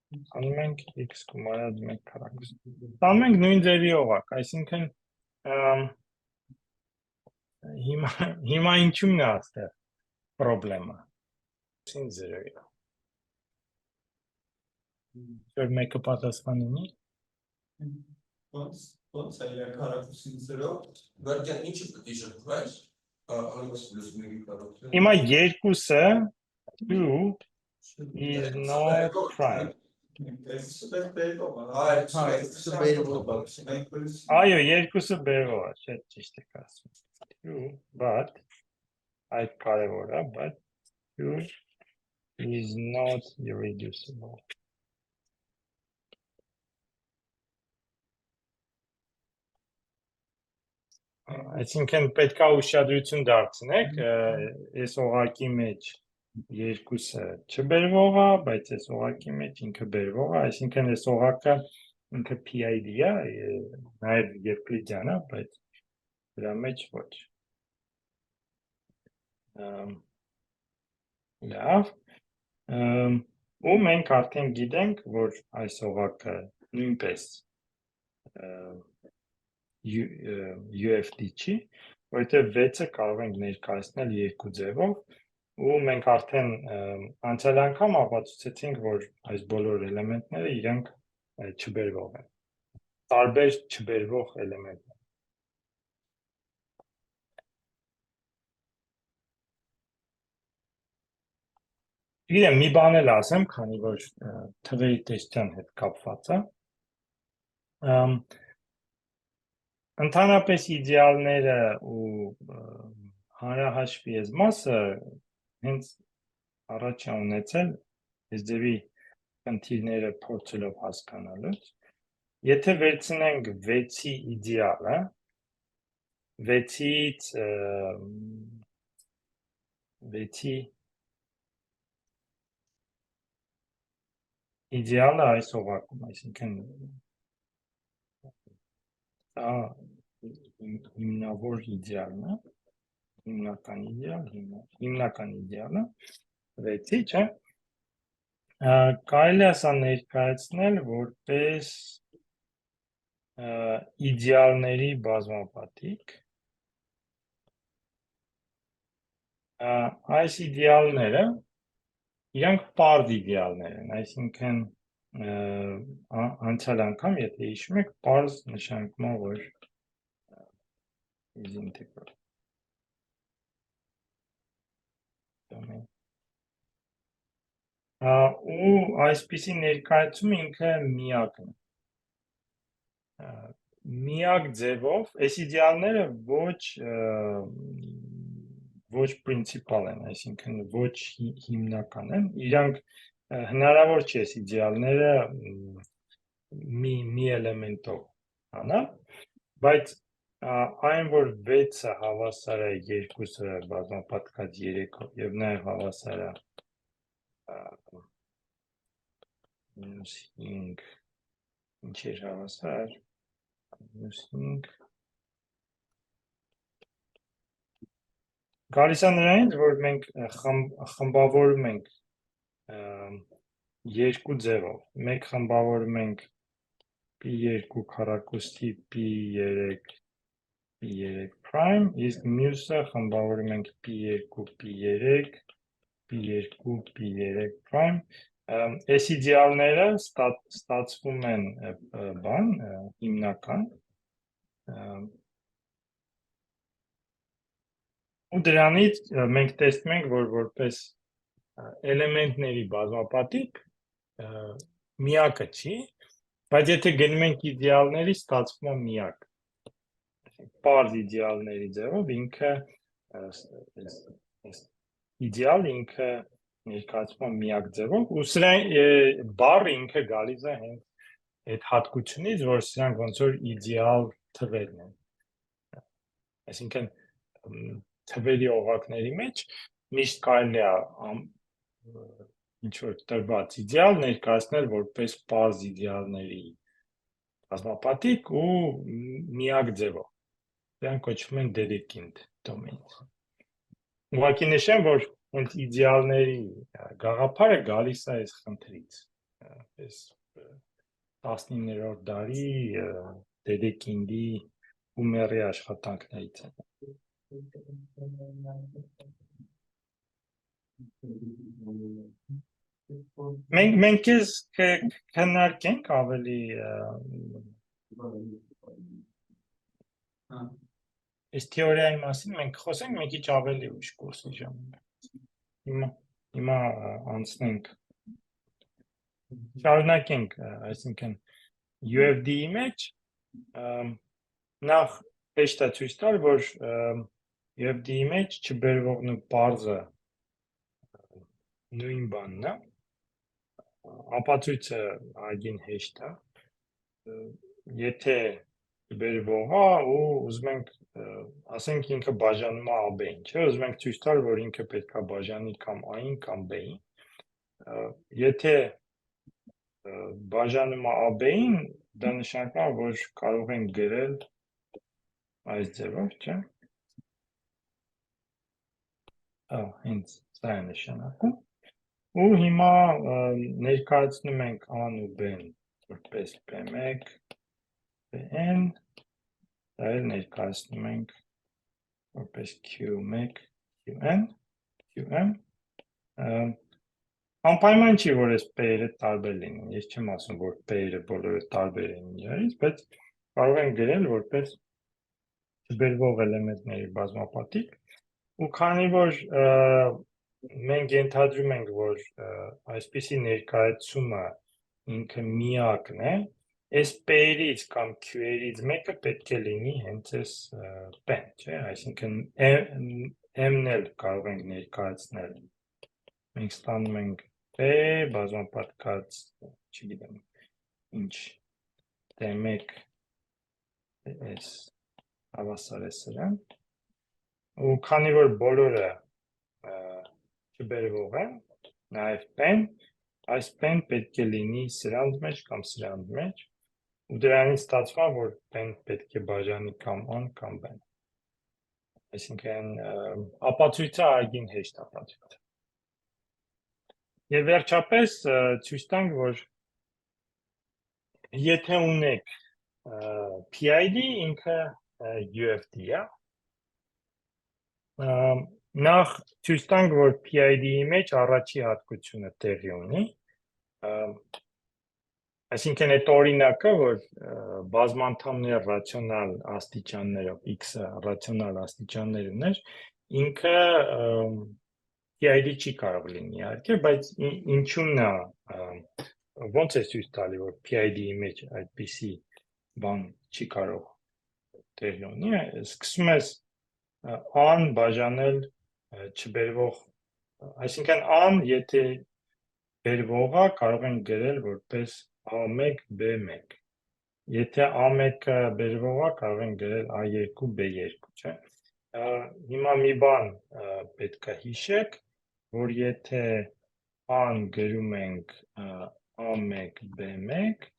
Անում ենք x գումարած 1 քառակուսի։ Ստանում ենք նույն ձևի օղակ, այսինքն հիմա ինչու՞մն է այստեղ պրոբլեմը։ Ինչ 0 է։ Որ մեկը պատասխան ունի։ Ոնց է քառակուսին 0։ Վերջան ինչը պետք է շփվեր, ալուս պլյուս 1-ի կառուցը։ Հիմա երկուսը 2 is not prime։ Այո, երկուսը բերվող է, շատ ճիշտ եք ասում։ 2, but այդ կարևոր է, but 2 is not irreducible։ Այսինքն պետք է ուշադրություն դարձնեք, այս օղակի մեջ երկուսը չբերվող է, բայց այս օղակի մեջ ինքը բերվող է, այսինքն այս օղակը ինքը PID է, նաև Եվկլիդյան է, բայց դրա մեջ ոչ։ Լավ, ու մենք արդեն գիտենք, որ այս օղակը նույնպես UFD չի, որովհետև 6-ը կարող ենք ներկայացնել երկու ձևով, ու մենք արդեն անցյալ անգամ ապացուցեցինք, որ այս բոլոր էլեմենտները իրենք չբերվող են, տարբեր չբերվող էլեմենտներ։ Գիտեմ, մի բան էլ ասեմ, քանի որ թվերի տեսության հետ կապված է։ Ընդհանրապես իդեալները ու հանրահաշվի այս մասը հենց առաջ է ունեցել այս ձևի խնդիրները փորձելով հասկանալուց։ Եթե վերցնենք 6-ի իդեալը, 6-ի իդեալը այս օղակում, այսինքն դա հիմնավոր իդեալն է, հիմնական իդեալը 6-ի, չէ՞։ Կարելի է սա ներկայացնել որպես իդեալների բազմապատիկ։ Այս իդեալները իրանք պարզ իդեալներ են, այսինքն անցյալ անգամ, եթե հիշում եք, պարզ նշանակում է, որ is integral։ Ու այսպիսի ներկայացումը ինքը միակն է։ Միակ ձևով, այս իդեալները ոչ պրինցիպալ են, այսինքն ոչ հիմնական են, իրանք հնարավոր չէ այս իդեալները մի էլեմենտով անալ, բայց այն, որ 6-ը հավասար է 2-ը բազմապատկած 3-ով եւ նաեւ հավասար է -5 ինչ էր հավասար -5 գալիս է նրանից, որ մենք խմբավորում ենք երկու ձևով, մեկ խմբավորում ենք P2 քառակուսի P3 prime, իսկ մյուսը խմբավորում ենք P2 P3 prime, այս իդեալները ստացվում են հիմնական, ու դրանից մենք տեսնում ենք, որ որպես էլեմենտների բազմապատիկ միակը չի, բայց եթե գնում ենք իդեալների, ստացվում է միակ։ Պարզ իդեալների ձևով ինքը իդեալ ինքը ներկայացվում է միակ ձևով, ու սրա բառը ինքը գալիս է հենց այդ հատկությունից, որ սրանք ոնց որ իդեալ թվերն են։ Այսինքն թվերի օղակների մեջ միշտ կարելի է ինչ որ տրված իդեալ ներկայացնել որպես պարզ իդեալների բազմապատիկ ու միակ ձևով։ Դրանք կոչվում են Dedekind domains։ Ուղղակի նշեմ, որ հենց իդեալների գաղափարը գալիս է այս խնդրից։ Այս 19-րդ դարի Dedekind-ի Հումերի աշխատանքներից է։ Մենք ես քննարկենք ավելի այս թեորիայի մասին մենք խոսենք մի քիչ ավելի ուշ կուրսի ժամանակ։ Հիմա անցնենք շարունակենք, այսինքն UFD-ի մեջ նախ հեշտ է ցույց տալ, որ UFD-ի մեջ չբերվողն ու պարզը նույն բանն է, ապացույցը այգին հեշտ է, եթե բերվող է ու ուզում ենք ասենք ինքը բաժանում է AB-ին, չէ՞, ուզում ենք ցույց տալ, որ ինքը պետք է բաժանի կամ A-ին կամ B-ին։ Եթե բաժանում է AB-ին, դա նշանակում է, որ կարող ենք գրել այս ձևով, չէ՞։ Հենց սա է նշանակում։ Ու հիմա ներկայացնում ենք A-ն ու B-ն որպես P1, Pn, դա էլ ներկայացնում ենք որպես Q1, Qn, Qm։ Անպայման չի, որ այս P-երը տարբեր լինեն, ես չեմ ասում, որ P-երը բոլորը տարբեր են իրարից, բայց կարող ենք գրել որպես չբերվող էլեմենտների բազմապատիկ, ու քանի որ մենք ենթադրում ենք, որ այսպիսի ներկայացումը ինքը միակն է, այս P-երից կամ Q-երից մեկը պետք է լինի հենց այս P-ն, չէ՞, այսինքն M-ն էլ կարող ենք ներկայացնել, մենք ստանում ենք P բազմապատկած, չգիտեմ, ինչ, D1, DS, հավասար է սրան, ու քանի որ բոլորը չբերվող են, նաև P-ն, այս P-ն պետք է լինի սրանց մեջ կամ սրանց մեջ, ու դրանից ստացվում է, որ P-ն պետք է բաժանի կամ A-ն կամ B-ն։ Այսինքն ապացույցը այգին հեշտ ապացույց։ Եվ վերջապես ցույց տանք, որ եթե ունեք PID, ինքը UFD է։ Նախ ցույց տանք, որ PID-ի մեջ առաջի հատկությունը տեղի ունի, այսինքն այդ օրինակը, որ բազմանդամներ ռացիոնալ աստիճաններով, x-ը ռացիոնալ աստիճաններ ուներ, ինքը PID չի կարող լինի, իհարկե, բայց ինչու՞մն է, ոնց է ցույց տալի, որ PID-ի մեջ այդպիսի բան չի կարող տեղի ունի, սկսում ես A-ն բաժանել չբերվող, այսինքն A-ն, եթե բերվող է, կարող ենք գրել որպես A1, B1, եթե A1-ը բերվող է, կարող ենք գրել A2, B2, չէ՞։ Հիմա մի բան պետք է հիշեք, որ եթե A-ն գրում ենք A1, B1,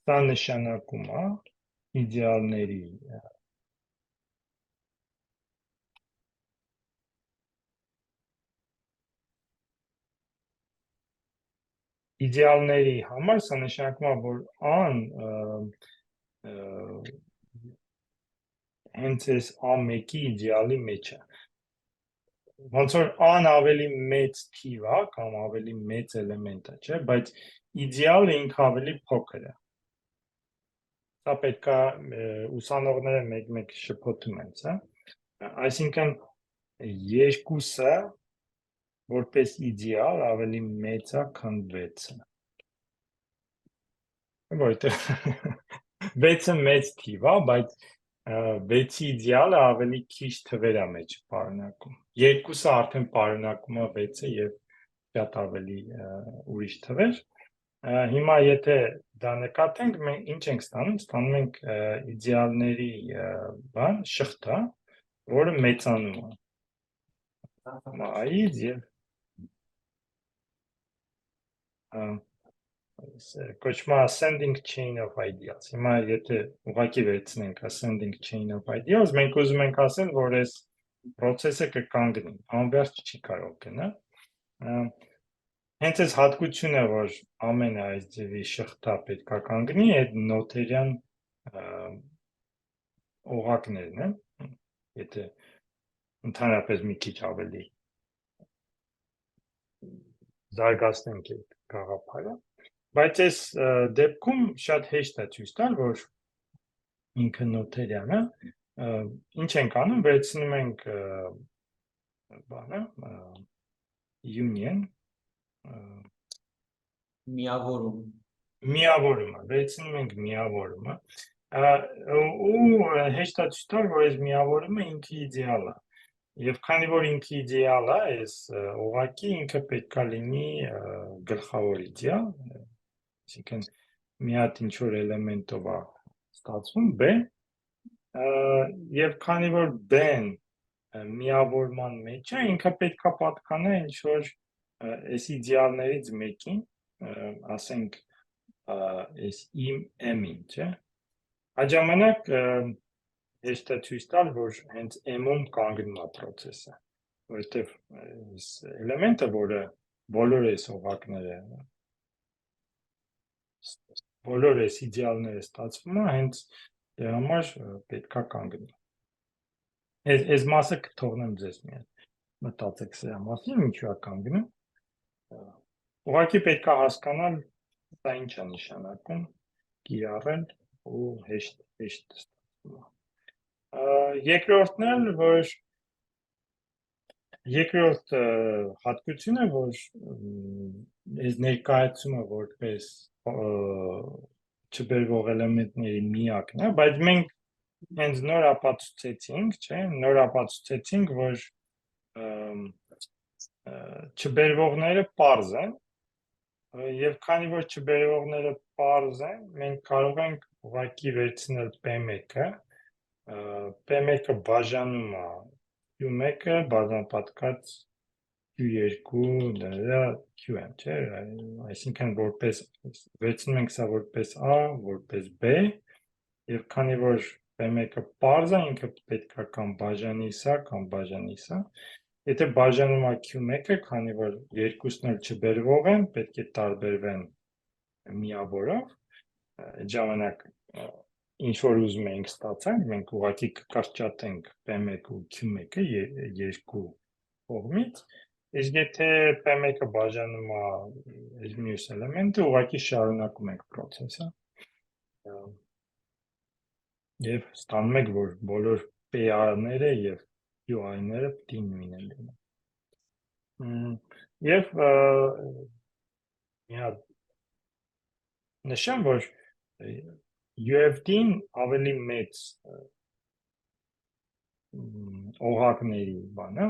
սա նշանակում է իդեալների համար, սա նշանակում է, որ A-ն հենց այս A1-ի իդեալի մեջ է։ Ոնց որ A-ն ավելի մեծ թիվ է, կամ ավելի մեծ էլեմենտ է, չէ, բայց իդեալը ինքը ավելի փոքր է։ Սա պետք է ուսանողները մեկ-մեկ շփոթում են, սա։ Այսինքն երկուսը որպես իդեալ ավելի մեծ է, քան 6-ը։ Որտեղ 6-ը մեծ թիվ է, բայց 6-ի իդեալը ավելի քիչ թվեր է մեջ պարունակում։ 2-ը արդեն պարունակում է 6-ը եւ շատ ավելի ուրիշ թվեր։ Հիմա եթե դա նկատենք, մենք ինչ ենք ստանում, ստանում ենք իդեալների բան, շղթա, որը մեծանում է։ Այից եւ կոչվում է ascending chain of ideals։ Հիմա եթե ուղղակի վերցնենք ascending chain of ideals, մենք ուզում ենք ասել, որ այս process-ը կկանգնի, անվերջ չի կարող գնալ։ Հենց այս հատկությունը, որ ամեն այս ձևի շղթա պետք է կանգնի, այդ նոթերյան օղակներն են, եթե ընդհանրապես մի քիչ ավելի զարգացնենք այդ գաղափարը, բայց այս դեպքում շատ հեշտ է ցույց տալ, որ ինքը նոթերյան է, ինչ ենք անում, վերցնում ենք բանը, union, միավորումը, վերցնում ենք միավորումը, ու հեշտ է ցույց տալ, որ այս միավորումը ինքը իդեալ է։ Եվ քանի որ ինքը իդեալ է, այս օղակի ինքը պետք է լինի գլխավոր իդեալ, այսինքն մի հատ ինչ-որ էլեմենտով է ստացվում B, եւ քանի որ B-ն միավորման մեջ է, ինքը պետք է պատկանա ինչ-որ այս իդեալներից մեկին, ասենք այս իմ m-ին, չէ։ Այդ ժամանակ հեշտ է ցույց տալ, որ հենց m-ում կանգնում է process-ը, որովհետև այս էլեմենտը, որը բոլոր այս օղակները, բոլոր այս իդեալները ստացվում է, հենց դրա համար պետքա կանգնի։ Այս մասը կթողնեմ ձեզ միայն մտածեք սրա մասին, ինչու է կանգնում։ Ուղղակի պետքա հասկանալ դա ինչ է նշանակում, կիրառել ու հեշտ ստացվում է։ Երկրորդն էլ, որ երկրորդ հատկությունը, որ այս ներկայացումը որպես չբերվող էլեմենտների միակն է, բայց մենք հենց նոր ապացուցեցինք, չէ, նոր ապացուցեցինք, որ չբերվողները պարզ են, եւ քանի որ չբերվողները պարզ են, մենք կարող ենք ուղղակի վերցնել P1-ը, P1-ը բաժանում է Q1-ը բաժանապատկած Q2 դրա Qm, չէ, այսինքն որպես վերցնում ենք սա որպես A, որպես B, եւ քանի որ P1-ը պարզ է, ինքը պետք է կամ բաժանի սա, կամ բաժանի սա։ Եթե բաժանում է Q1-ը, քանի որ երկուսն էլ չբերվող են, պետք է տարբերվեն միավորով, այդ ժամանակ ինչ որ ուզում ենք ստացանք, մենք ուղղակի կկարճատենք P1 ու Q1-ը երկու կողմից, իսկ եթե P1-ը բաժանում է այս մյուս էլեմենտը, ուղղակի շարունակում ենք process-ը։ Եվ ստանում եք, որ բոլոր PA-ները եւ UI-ները պետք է նույնն լինեն։ Եվ մի հատ նշեմ, որ UFD-ն ավելի մեծ օղակների բանը,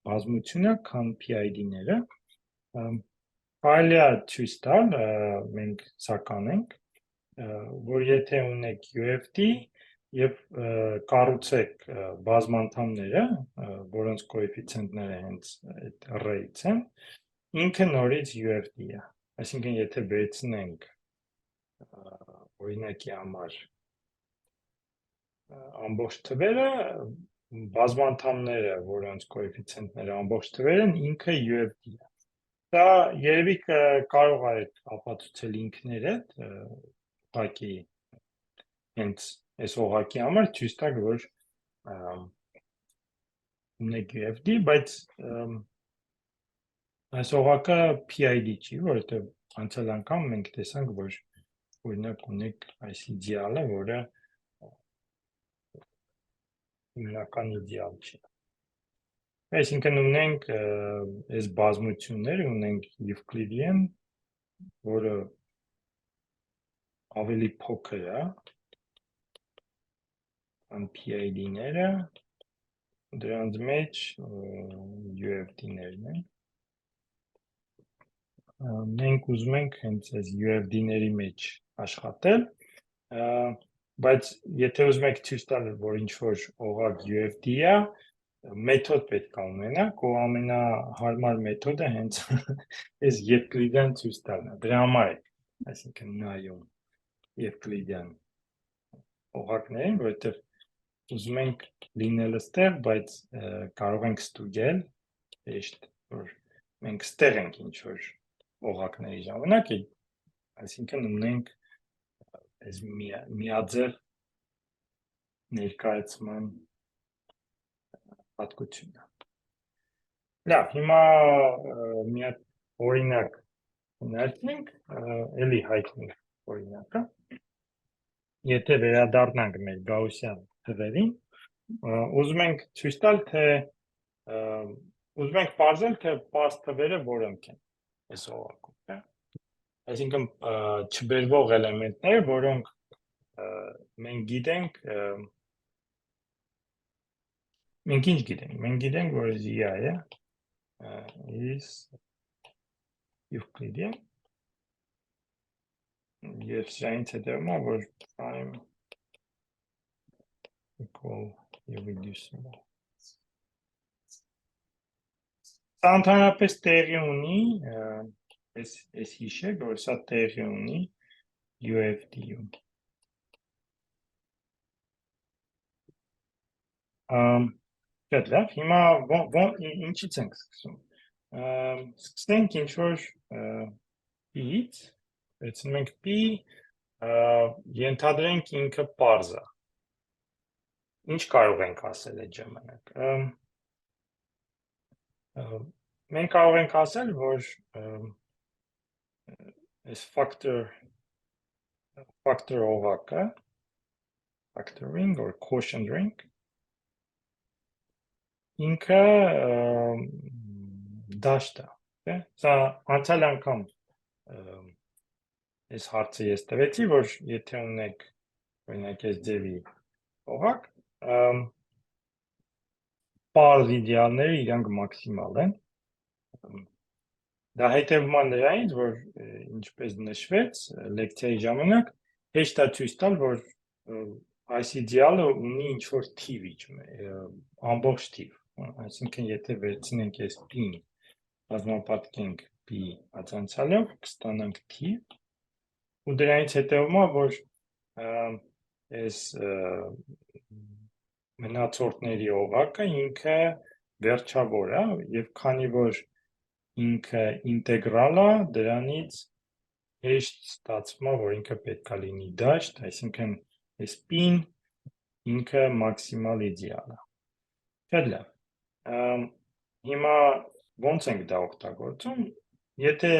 բազմությունը, քան PID-ները։ Կարելի է ցույց տալ, մենք սա կանենք, որ եթե ունեք UFD եւ կառուցեք բազմանդամները, որոնց կոեֆիցիենտները հենց այդ array-ից են, ինքը նորից UFD է։ Այսինքն եթե վերցնենք օրինակի համար ամբողջ թվերը, բազմանդամները, որոնց կոեֆիցիենտները ամբողջ թվեր են, ինքը UFD է։ Դա երևի կարող եք ապացուցել ինքներդ, ուղղակի հենց այս օղակի համար ցույց տակ, որ ունեք UFD, բայց այս օղակը PID չի, որովհետև անցյալ անգամ մենք տեսանք, որ օրինակ ունեք այս իդեալը, որը հիմնական իդեալ չի։ Այսինքն ունենք այս բազմությունները, ունենք Euclidean, որը ավելի փոքր է, քան PID-ները, դրանց մեջ UFD-ներն են։ Մենք ուզում ենք հենց այս UFD-ների մեջ աշխատել, բայց եթե ուզում եք ցույց տալ, որ ինչ-որ օղակ UFD է, մեթոդ պետք է ունենաք, ու ամենահարմար մեթոդը հենց այս Euclidean ցույց տալն է։ Դրա համար է, այսինքն նայում Euclidean օղակներին, որովհետև ուզում ենք լինել ստեղ, բայց կարող ենք ստուգել, հեշտ որ մենք ստեղ ենք ինչ որ օղակների ժամանակ, այսինքն ունենք այս միաձև ներկայացման հատկությունը։ Լավ, հիմա մի հատ օրինակ ներդնենք, էլի հայտնի օրինակը։ Եթե վերադառնանք մեր Գաուսյան թվերին, ուզում ենք ցույց տալ, թե ուզում ենք պարզել, թե պարզ թվերը որոնք են այս օղակում, չէ՞։ Այսինքն չբերվող էլեմենտներ, որոնք մենք գիտենք, մենք ինչ գիտենք, մենք գիտենք, որ ZI-ը is Euclidean եւ սրանից հետևում է, որ prime equal irreducible։ Սա ընդհանրապես տեղի ունի Այս հիշեք, որ սա տեղի ունի UFD-ում։ Շատ լավ, հիմա ինչից ենք սկսում։ Սկսենք ինչ-որ P-ից, վերցնում ենք P, ենթադրենք ինքը պարզ է։ Ինչ կարող ենք ասել այդ ժամանակ։ Մենք կարող ենք ասել, որ այս factor օղակը, factor ring or quotient ring, ինքը դաշտ է, սա անցյալ անգամ այս հարցը ես տվեցի, որ եթե ունեք օրինակ այս ձևի օղակ, պարզ իդեալները իրանք մաքսիմալ են։ Դա հետևում է նրանից, որ ինչպես նշվեց լեկցիայի ժամանակ, հեշտ է ցույց տալ, որ այս իդեալը ունի ինչ-որ թիվ իջում է, ամբողջ թիվ։ Այսինքն, եթե վերցնենք այս P-ին, բազմապատկենք P ածանցալով, կստանանք թիվ, ու դրանից հետևում է, որ այս մնացորդների օղակը ինքը վերջավոր է, եւ քանի որ ինքը ինտեգրալ է, դրանից հեշտ ստացվում է, որ ինքը պետք է լինի դաշտ, այսինքն այս P-ն ինքը մաքսիմալ իդեալ է։ Շատ լավ։ Հիմա ոնց ենք դա օգտագործում, եթե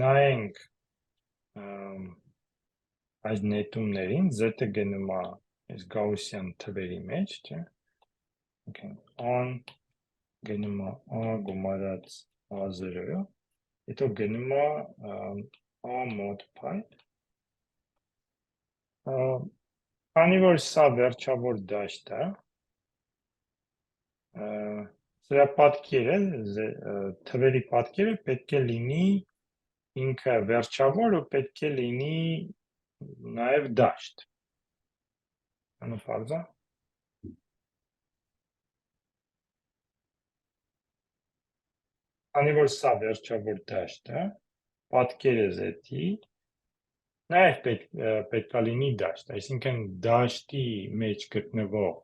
նայենք այս նետումներին, Z-ը գնում է այս գաուսյան թվերի մեջ, չէ՞։ An գնում է A գումարած A0-ը, հետո գնում է A mod pi։ Քանի որ սա վերջավոր դաշտ է, սրա պատկերը, թվերի պատկերը պետք է լինի ինքը վերջավոր ու պետք է լինի նաև դաշտ։ Անփարձ է։ Քանի որ սա վերջավոր դաշտ է, պատկերը Z-ի նաև պետք է լինի դաշտ, այսինքն դաշտի մեջ գտնվող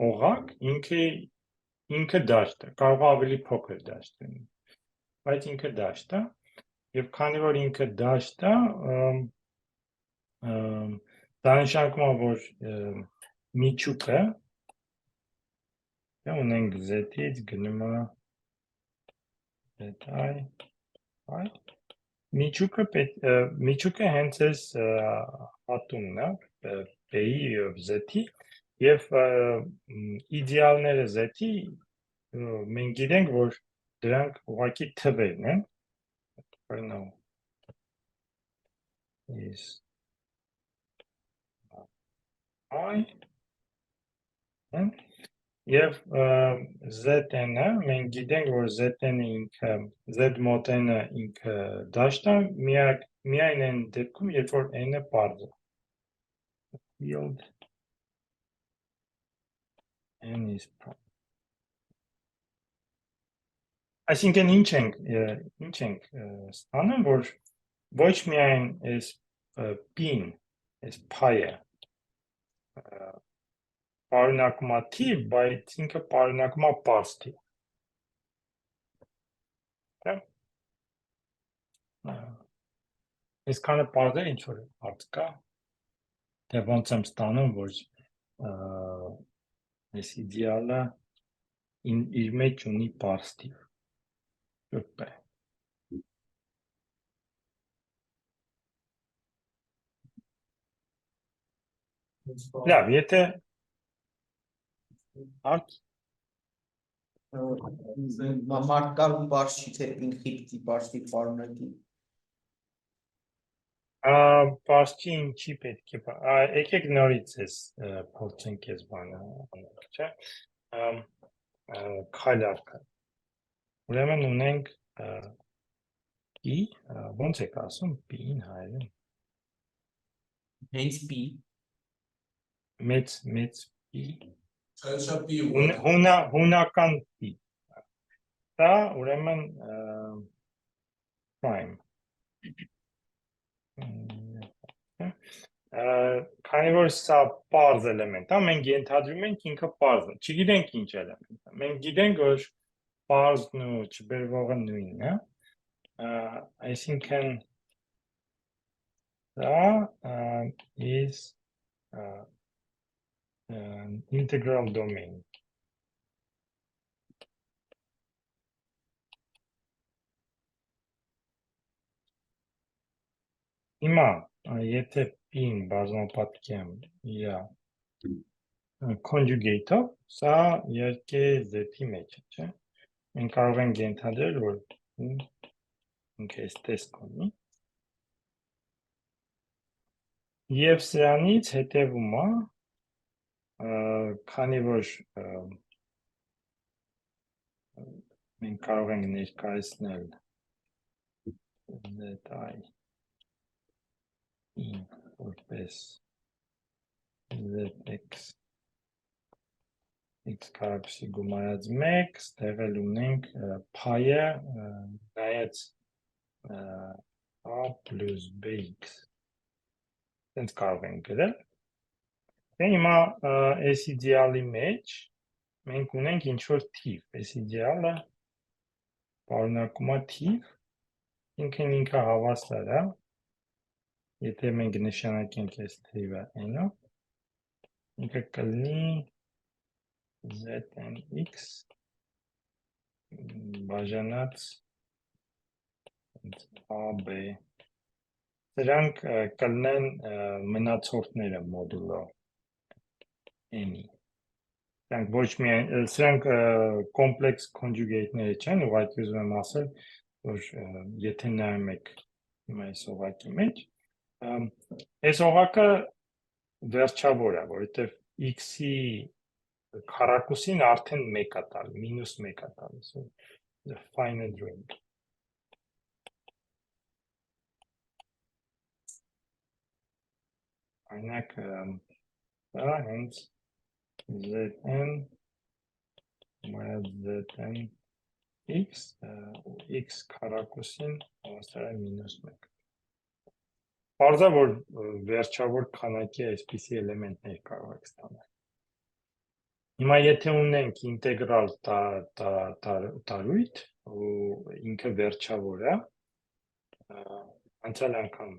օղակ ինքը դաշտ է, կարող է ավելի փոքր դաշտ լինի, բայց ինքը դաշտ է, եւ քանի որ ինքը դաշտ է, դա նշանակում է, որ միջուկը ունենք Z-ից գնում է Z-i, միջուկը հենց այս հատումն է, P-ի եւ Z-ի, եւ իդեալները Z-ի մենք գիտենք, որ դրանք ուղղակի թվերն են, now is I եւ ZN-ը մենք գիտենք, որ ZN-ը ինքը Z mod n-ը ինքը դաշտ է, միայն այն դեպքում, երբ որ n-ը պարզ է։ Field n is prime։ Այսինքն ինչ ենք ստանում, որ ոչ միայն այս P-ն, այս pi-ը պարունակում է թիվ, բայց ինքը պարունակում է պարզ թիվ։ Այսքանը պարզ է, ինչ որ հարց կա, թե ոնց եմ ստանում, որ այս իդեալը իր մեջ ունի պարզ թիվ։ Super։ Լավ, եթե հարց Մարդկալում բարձ չի, թե ինքնիպտի բարձի պարունակի։ Պարսչի ինչի պետք է, եկեք նորից ես փորձենք ես բանը, չէ, քայլ արքա։ Ուրեմն ունենք P, ոնց եք ասում P-ին հայերեն։ Հենց P։ Մեծ P։ Չայշա P Հունական P։ Դա ուրեմն prime։ Քանի որ սա պարզ էլեմենտ է, մենք ենթադրում ենք ինքը պարզ է, չգիտենք ինչ էլեմենտ է։ Մենք գիտենք, որ պարզն ու չբերվողը նույնն է, այսինքն դա is integral domain։ Հիմա, եթե p-ին բազմապատկեմ իր conjugate-ով, սա երկե z-ի մեջ է, չէ՞։ Մենք կարող ենք ենթադրել, որ ինքը այս տեսք ունի։ Եվ սրանից հետևում է, քանի որ մենք կարող ենք ներկայացնել zi որպես zx x կարակուսի գումարած 1, ստեղել ունենք փայը նայած a plus bx։ Տենց կարող ենք գրել։ Հիմա այս իդեալի մեջ մենք ունենք ինչ-որ թիվ, այս իդեալը պարունակում է թիվ, ինքը հավասար է, եթե մենք նշանակենք այս թիվը n-ով, ինքը կլինի znx բաժանած ab։ Սրանք կլինեն մնացորդները մոդուլո n-ի։ Սրանք կոմպլեքս conjugate-ները չեն, ուղղակի ուզում եմ ասել, որ եթե նայում եք հիմա այս օղակի մեջ, այս օղակը վերջավոր է, որովհետև x-ի քառակուսին արդեն 1 է տալի, մինուս 1 է տալիս, the finite ring։ Այնակ դա հենց zn մայած zn x x քառակուսին հավասար է մինուս 1։ Պարզա, որ վերջավոր քանակի այսպիսի էլեմենտներ կարող եք ստանալ։ Հիմա եթե ունենք ինտեգրալ տարույթ, ու ինքը վերջավոր է, անցյալ անգամ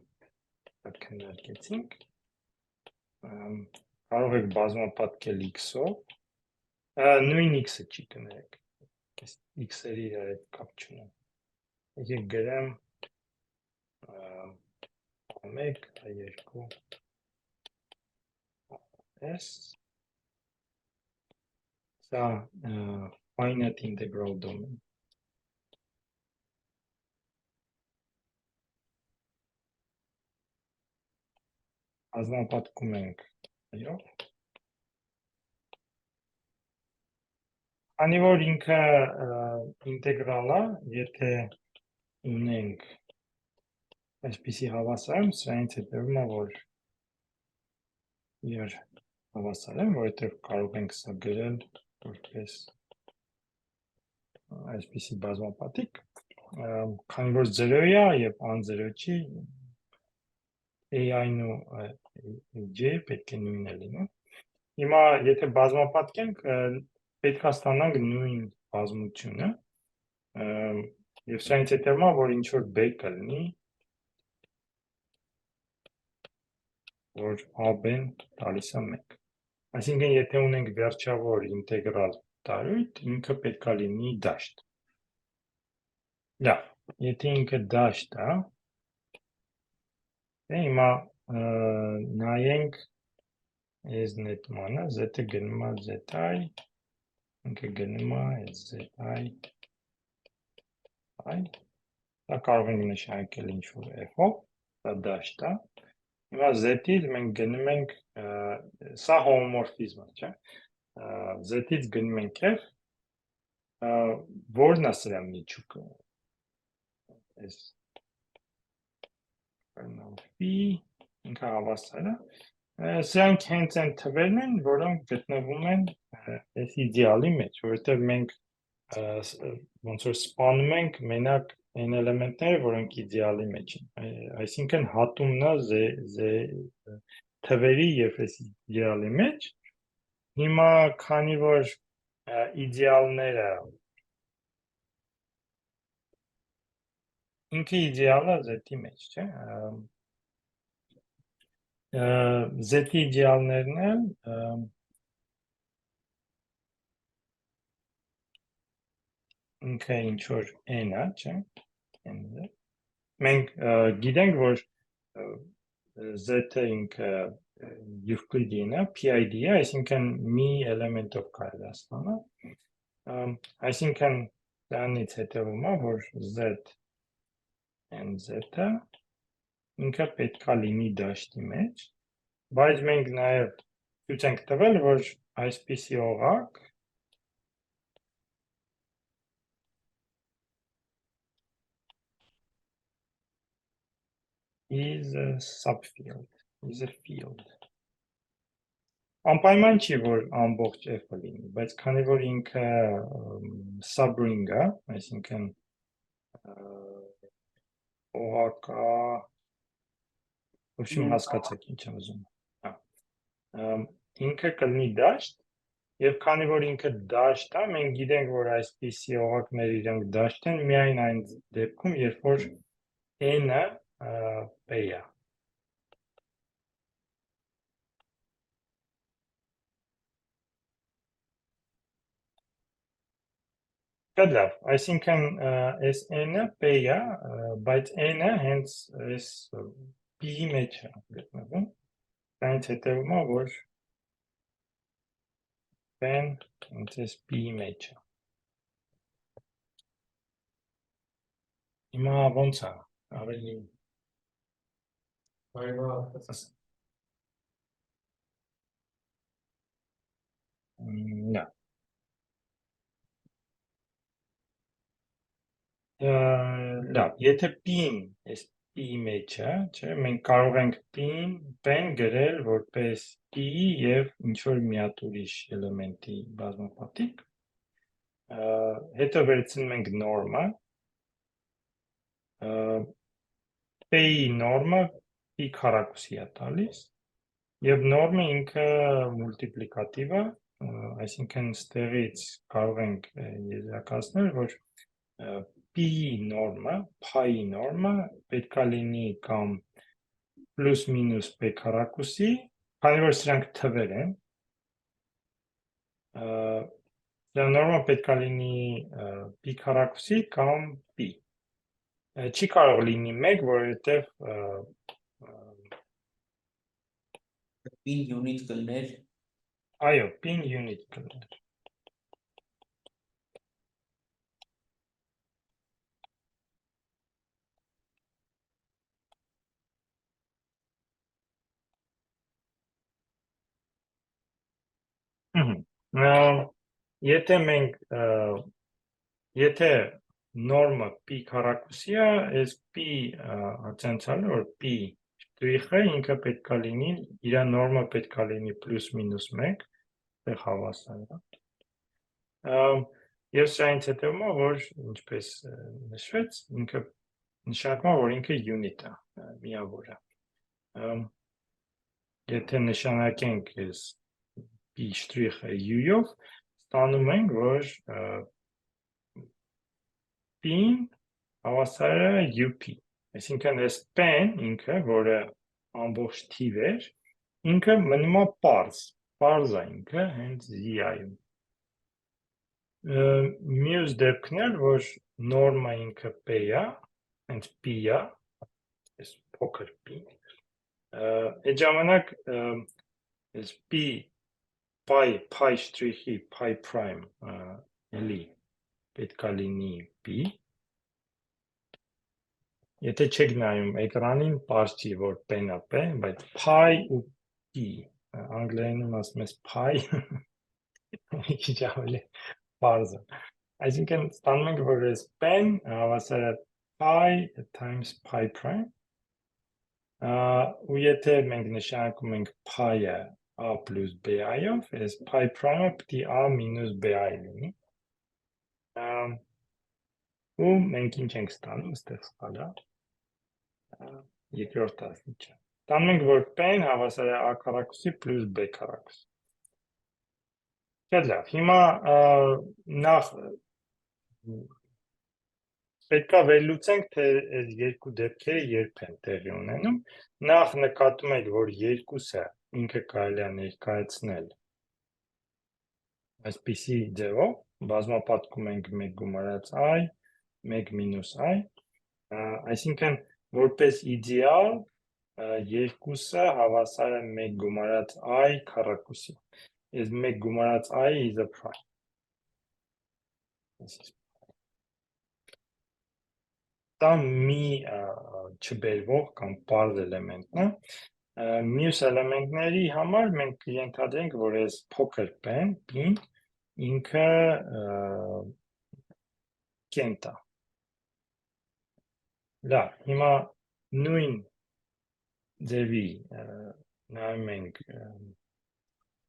քննարկեցինք, կարող եք բազմապատկել x-ով, նույն x-ը չի կներեք, x-երի իրար հետ կապ չունեն։ Եկեք գրեմ 1, 2, s, սա finite integral domain։ Բազմապատկում ենք այո։ Քանի որ ինքը ինտեգրալ է, եթե ունենք այսպիսի հավասարում, սրանից հետևում է, որ իր հավասար են, որովհետև կարող ենք սա գրել որպես այսպիսի բազմապատիկ, քանի որ 0 է եւ ան 0 չի, ai-ն ու j պետք է նույնն է լինում։ Հիմա եթե բազմապատկենք, պետք է ստանանք նույն բազմությունը, եւ սրանից հետևում է, որ ինչ որ b կլինի, որ ab-ն տալիս է 1։ Այսինքն, եթե ունենք վերջավոր ինտեգրալ տարույթ, ինքը պետք է լինի դաշտ։ Լավ, եթե ինքը դաշտ է, հիմա նայենք այս նետմանը, z-ը գնում է zi, ինքը գնում է zi, դա կարող ենք նշանակել ինչ-որ f-ով, դա դաշտ է։ Հիմա z-ից մենք գնում ենք, սա հոմոմորֆիզմ է, չէ՞։ Z-ից գնում ենք f, որն է սրա միջուկը։ Այս phi ինքը հավասար է։ Սրանք հենց այն թվերն են, որոնք գտնվում են այս իդեալի մեջ, որովհետև մենք ոնց որ սպանում ենք մենակ այն էլեմենտները, որոնք իդեալի մեջ են։ Այսինքն հատումն է թվերի եւ այս իդեալի մեջ։ Հիմա քանի որ իդեալները ինքը իդեալը z-ի մեջ, չէ՞։ Z-ի իդեալներն են ինքը ինչ որ n-ը, չէ՞։ N-ը։ Մենք գիտենք, որ z-ը ինքը Euclidean է, PID է, այսինքն մի էլեմենտով կարելի է ստանալ։ Այսինքն դրանից հետևում է, որ z and z-ը ինքը պետք է լինի դաշտի մեջ, բայց մենք նաև ցույց ենք տվել, որ այսպիսի օղակ is a subfield, is a field. Անպայման չի, որ ամբողջ f-ը լինի, բայց քանի որ ինքը subring է, այսինքն օղակա, ովշիմ հասկացեք ինչ եմ ուզում։ Ինքը կլինի դաշտ, եւ քանի որ ինքը դաշտ է, մենք գիտենք, որ այսպիսի օղակներ իրենք դաշտ են միայն այն դեպքում, երբ որ n-ը p է։ Լավ, այսինքն այս n-ը p է, բայց n-ը հենց այս p-ի մեջ է գտնվում։ Դրանից հետևում է, որ p-ն հենց այս p-ի մեջ է։ Հիմա ոնց է, ավելի Լավ, եթե p-ն այս p-ի մեջ է, չէ, մենք կարող ենք p-ն գրել որպես p-ի եւ ինչ որ մի հատ ուրիշ էլեմենտի բազմապատիկ, հետո վերցնում ենք նորմը, p-ի նորմը p քառակուսի է տալիս եւ նորմը ինքը մուլտիպլիկատիվ է, այսինքն ստեղից կարող ենք եզրակացնել, որ p-ի նորմը, pi-ի նորմը պետք է լինի կամ պլյուս մինուս p քառակուսի, քանի որ սրանք թվեր են, դրա նորմը պետք է լինի p քառակուսի կամ p։ Չի կարող լինի 1, որովհետև P-ն unit կլներ։ այո, p-ն unit կլներ։ Եթե նորմը p քառակուսի է, այս p ցանցալը, որ p շտրիխը ինքը պետք է լինի, իր նորմը պետք է լինի պլյուս մինուս 1, այդտեղ հավասար է։ Եվ սրանից հետևում է, որ ինչպես նշվեց, ինքը նշանակում է, որ ինքը unit է, միավոր է։ Եթե նշանակենք այս p շտրիխը u-ով, ստանում ենք, որ p-ն հավասար է up, այսինքն այս p-ն ինքը, որը ամբողջ թիվ էր, ինքը մնում է պարզ է ինքը հենց zi-ում։ Մյուս դեպքն էլ, որ նորմը ինքը p է, հենց p է, այս փոքր p, այդ ժամանակ այս pi շտրիխի pi prime էլի պետք է լինի p, եթե չեք նայում էկրանին, պարզ չի, որ p-ն է p, բայց pi ու p, անգլերենում ասում ես pi, մի քիչ ավելի պարզ է։ Այսինքն ստանում ենք, որ այս p-ն հավասար է pi times pi prime, ու եթե մենք նշանակում ենք pi-ը a plus bi-ով, այս pi prime-ը պետք է a minus bi լինի, ու մենք ինչ ենք ստանում, այստեղ սխալ է, երկրորդ դասնիճը։ Ստանում ենք, որ P-ն հավասար է A քառակուսի պլյուս B քառակուսի։ Շատ լավ, հիմա նախ պետք է վերլուծենք, թե այս երկու դեպքերը երբ են տեղի ունենում։ Նախ նկատում եք, որ երկուսը ինքը կարելի է ներկայացնել այսպիսի ձևով, բազմապատկում ենք 1 գումարած I, 1 մինուս I, այսինքն որպես իդեալ երկուսը հավասար է 1 գումարած I քառակուսի։ Այս 1 գումարած I is a prime։ Դա մի չբերվող կամ պարզ էլեմենտն է։ Մյուս էլեմենտների համար մենք ենթադրենք, որ այս փոքր P-ն ինքը կենտ է։ Լավ, հիմա նույն ձևի նայում ենք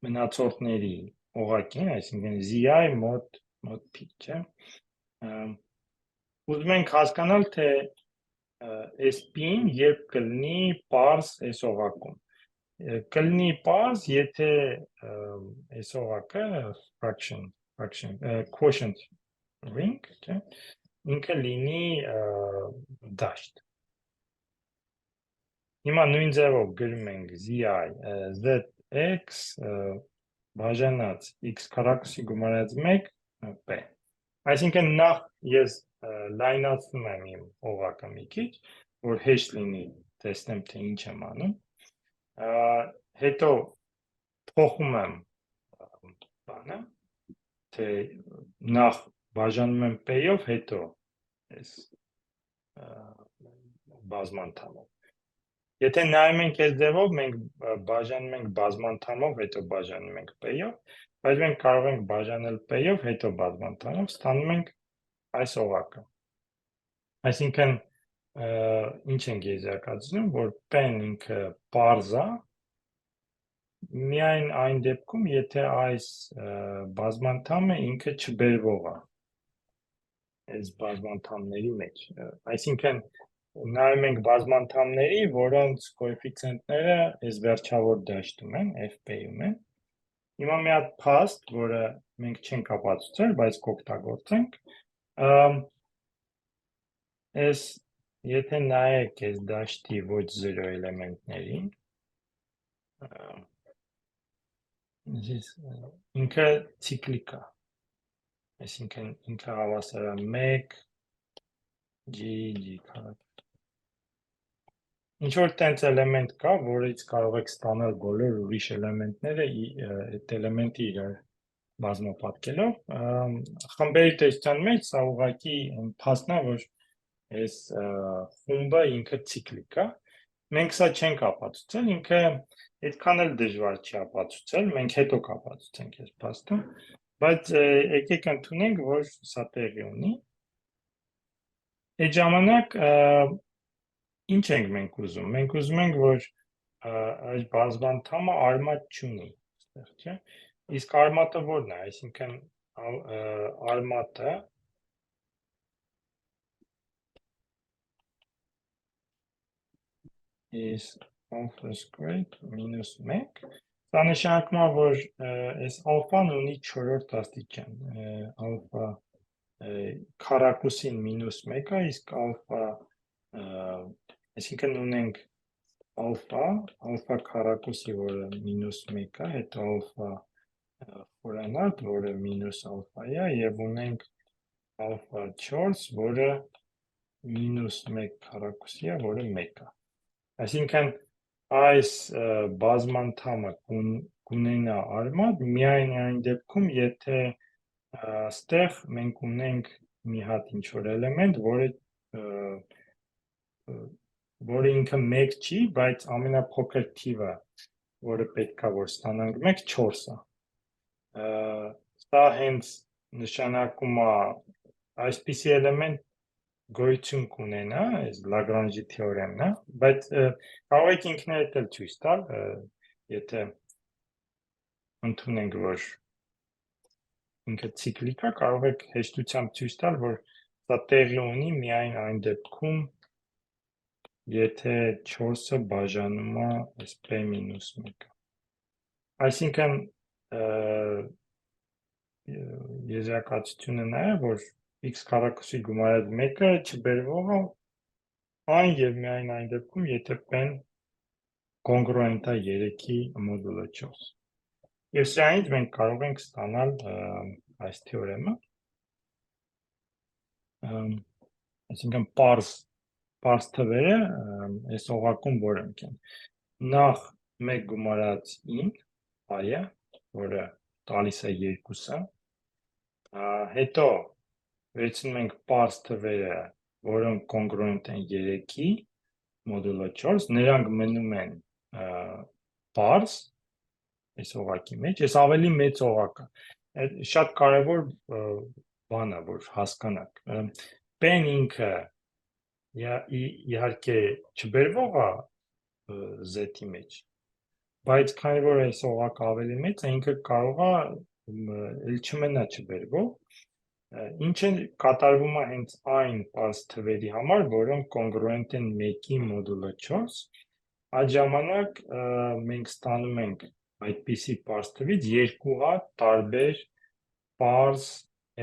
մնացորդների օղակին, այսինքն ZI մոտ P, չէ։ Ուզում ենք հասկանալ, թե այս P-ն երբ կլինի պարզ այս օղակում։ Կլինի պարզ, եթե այս օղակը quotient ring, չէ, ինքը լինի դաշտ։ Հիմա նույն ձևով գրում ենք ZI ZX բաժանած x քառակուսի գումարած 1 P։ Այսինքն նախ ես լայնացնում եմ իմ օղակը մի քիչ, որ հեշտ լինի տեսնեմ, թե ինչ եմ անում։ Հետո փոխում եմ բանը, թե նախ բաժանում եմ P-ով, հետո այս բազմանդամով։ Եթե նայում ենք այս ձևով, մենք բաժանում ենք բազմանդամով, հետո բաժանում ենք P-ով, բայց մենք կարող ենք բաժանել P-ով, հետո բազմանդամով, ստանում ենք այս օղակը։ Այսինքն ինչ ենք եզրակացնում, որ P-ն ինքը պարզ է, միայն այն դեպքում, եթե այս բազմանդամը ինքը չբերվող է այս բազմանդամների մեջ։ Այսինքն նայում ենք բազմանդամների, որոնց կոեֆիցիենտները այս վերջավոր դաշտում են, FP-ում են։ Հիմա մի հատ փաստ, որը մենք չենք ապացուցել, բայց կօգտագործենք, այս եթե նայեք այս դաշտի ոչ 0 էլեմենտներին, ինքը ցիկլիկ է, այսինքն ինքը հավասար է 1 G քառակ։ Ինչ որ տենց էլեմենտ կա, որից կարող եք ստանալ բոլոր ուրիշ էլեմենտները, այդ էլեմենտը իրար բազմապատկելով, խմբերի տեսության մեջ սա ուղղակի փաստն է, որ այս խումբը ինքը ցիկլիկ է։ Մենք սա չենք ապացուցել, ինքը այդքան էլ դժվար չի ապացուցել, մենք հետո կապացուցենք այս փաստը, բայց եկեք ընդունենք, որ սա տեղի ունի։ Այդ ժամանակ ինչ ենք մենք ուզում։ Մենք ուզում ենք, որ այս բազմանդամը արմատ չունի, այստեղ, չէ։ Իսկ արմատը ո՞րն է, այսինքն արմատը is alpha squared minus 1։ Սա նշանակում է, որ այս ալֆան ունի 4-րդ աստիճան, ալֆա քառակուսին մինուս 1 է, իսկ ալֆա այսինքն ունենք ալֆա քառակուսի, որը մինուս 1 է, հետո ալֆա խորանարդ, որը մինուս ալֆա է, և ունենք ալֆա 4, որը մինուս 1 քառակուսի է, որը 1 է։ Այսինքն այս բազմանդամը կունենա արմատ միայն այն դեպքում, եթե ստեղ մենք ունենք մի հատ ինչ-որ էլեմենտ, որը ինքը 1 չի, բայց ամենափոքր թիվը, որը պետք է որ ստանանք մենք 4 է։ Սա հենց նշանակում է այսպիսի էլեմենտ գոյություն կունենա, այս Լագրանժի թեորեմն է, բայց կարող եք ինքներդ էլ ցույց տալ, եթե ընդունենք, որ ինքը ցիկլիկ է, կարող եք հեշտությամբ ցույց տալ, որ Սա տեղի ունի միայն այն դեպքում, եթե 4-ը բաժանում է այս p-1-ը։ Այսինքն եզրակացությունը նա է, որ x քառակուսի գումարած 1-ը չբերվող է այն եւ միայն այն դեպքում, եթե p-ն կոնգրուենտ է 3-ի մոդուլը 4։ Եվ սրանից մենք կարող ենք ստանալ այս թեորեմը։ Այսինքն պարզ թվերը այս օղակում որոնք են։ Նախ 1 գումարած 9 i-ը, որը տալիս է 2-ը, հետո վերցնում ենք պարզ թվերը, որոնք կոնգրուենտ են 3-ի մոդուլը 4, նրանք մնում են պարզ այս օղակի մեջ, այս ավելի մեծ օղակը։ Շատ կարևոր բան է, որ հասկանաք։ P-ն ինքը իհարկե չբերվող է Z-ի մեջ, բայց քանի որ այս օղակը ավելի մեծ է, ինքը կարող է էլ չմնա չբերվող, ինչը կատարվում է հենց այն պարզ թվերի համար, որոնք կոնգրուենտ են 1-ի մոդուլը 4, այդ ժամանակ մենք ստանում ենք այդպիսի պարզ թվից 2 հատ տարբեր պարզ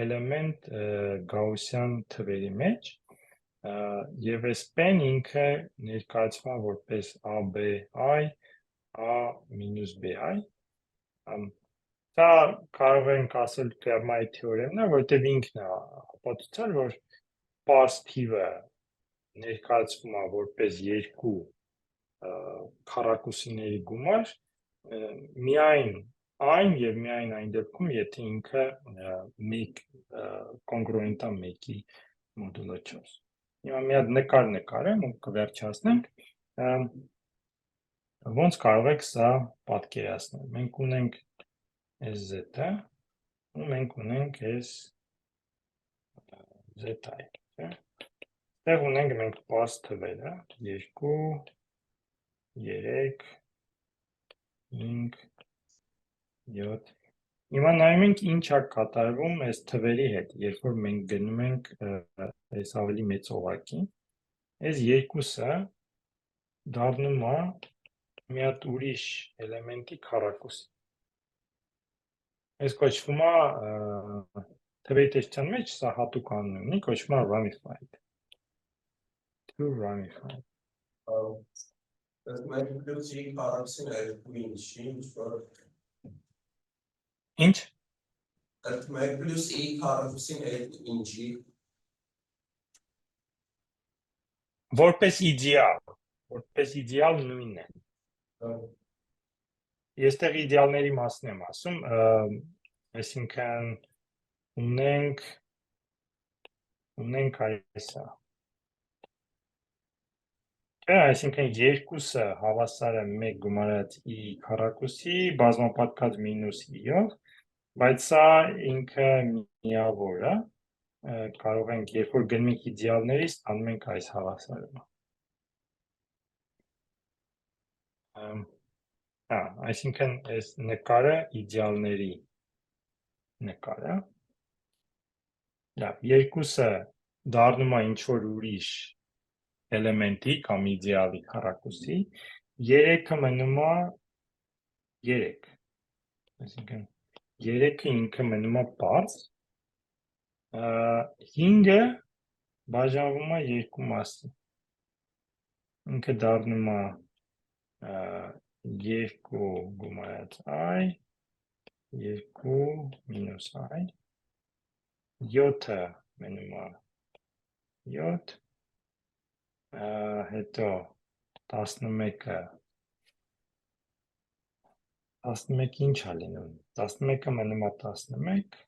էլեմենտ գաուսյան թվերի մեջ, եւ այս p-ն ինքը ներկայացվում է որպես a-b-i, a-bi, Դա կարող ենք ասել Ֆերմայի թեորեմն է, որտեղ ինքն է ապացուցել, որ պարզ թիվը ներկայացվում է որպես 2 քառակուսիների գումար, միայն այն եւ միայն այն դեպքում, եթե ինքը կոնգրուենտ է 1-ի մոդուլը 4։ Հիմա մի հատ նկար նկարեմ ու կվերջացնենք, ոնց կարող եք սա պատկերացնել։ Մենք ունենք այս z-ը, ու մենք ունենք այս z-ը։ Տեղ ունենք մենք պարզ թվերը, 2, 3, 5, 7։ Հիմա նայում ենք ինչ է կատարվում այս թվերի հետ, երբ որ մենք գնում ենք այս ավելի մեծ օղակին, այս 2-ը դառնում է մի հատ ուրիշ էլեմենտի քառակուսի։ Այս կոչվում է թվերի տեսության մեջ սա հատուկ անուն ունի, կոչվում է ramified։ To ramified։ Մենք պլյուս g քառակուսին երկու ինչի, ինչ-որ Ինչ։ Այդ 1 պլյուս e քառակուսին երկու ինչի, Որպես իդեալ նույնն է։ Ես տեղ իդեալների մասն եմ ասում, այսինքն ունենք այսա։ Այսինքն 2-ը հավասար է 1 գումարած e քառակուսի բազմապատկած մինուս e-ով, բայց սա ինքը միավոր է, կարող ենք, երբ որ գնում ենք իդեալների, ստանում ենք այս հավասարումը։ Այսինքն այս նկարը իդեալների նկարը։ Լավ, 2-ը դառնում է ինչ-որ ուրիշ էլեմենտի կամ իդեալի քառակուսի, 3-ը մնում է 3։ Այսինքն 3-ը ինքը մնում է պարզ, 5-ը բաժանվում է 2 մասի։ Ինքը դառնում է 2 գումարած i, 2 մինուս i, 7-ը մնում է 7, հետո 11-ը ինչ է լինում, 11-ը մնում է 11,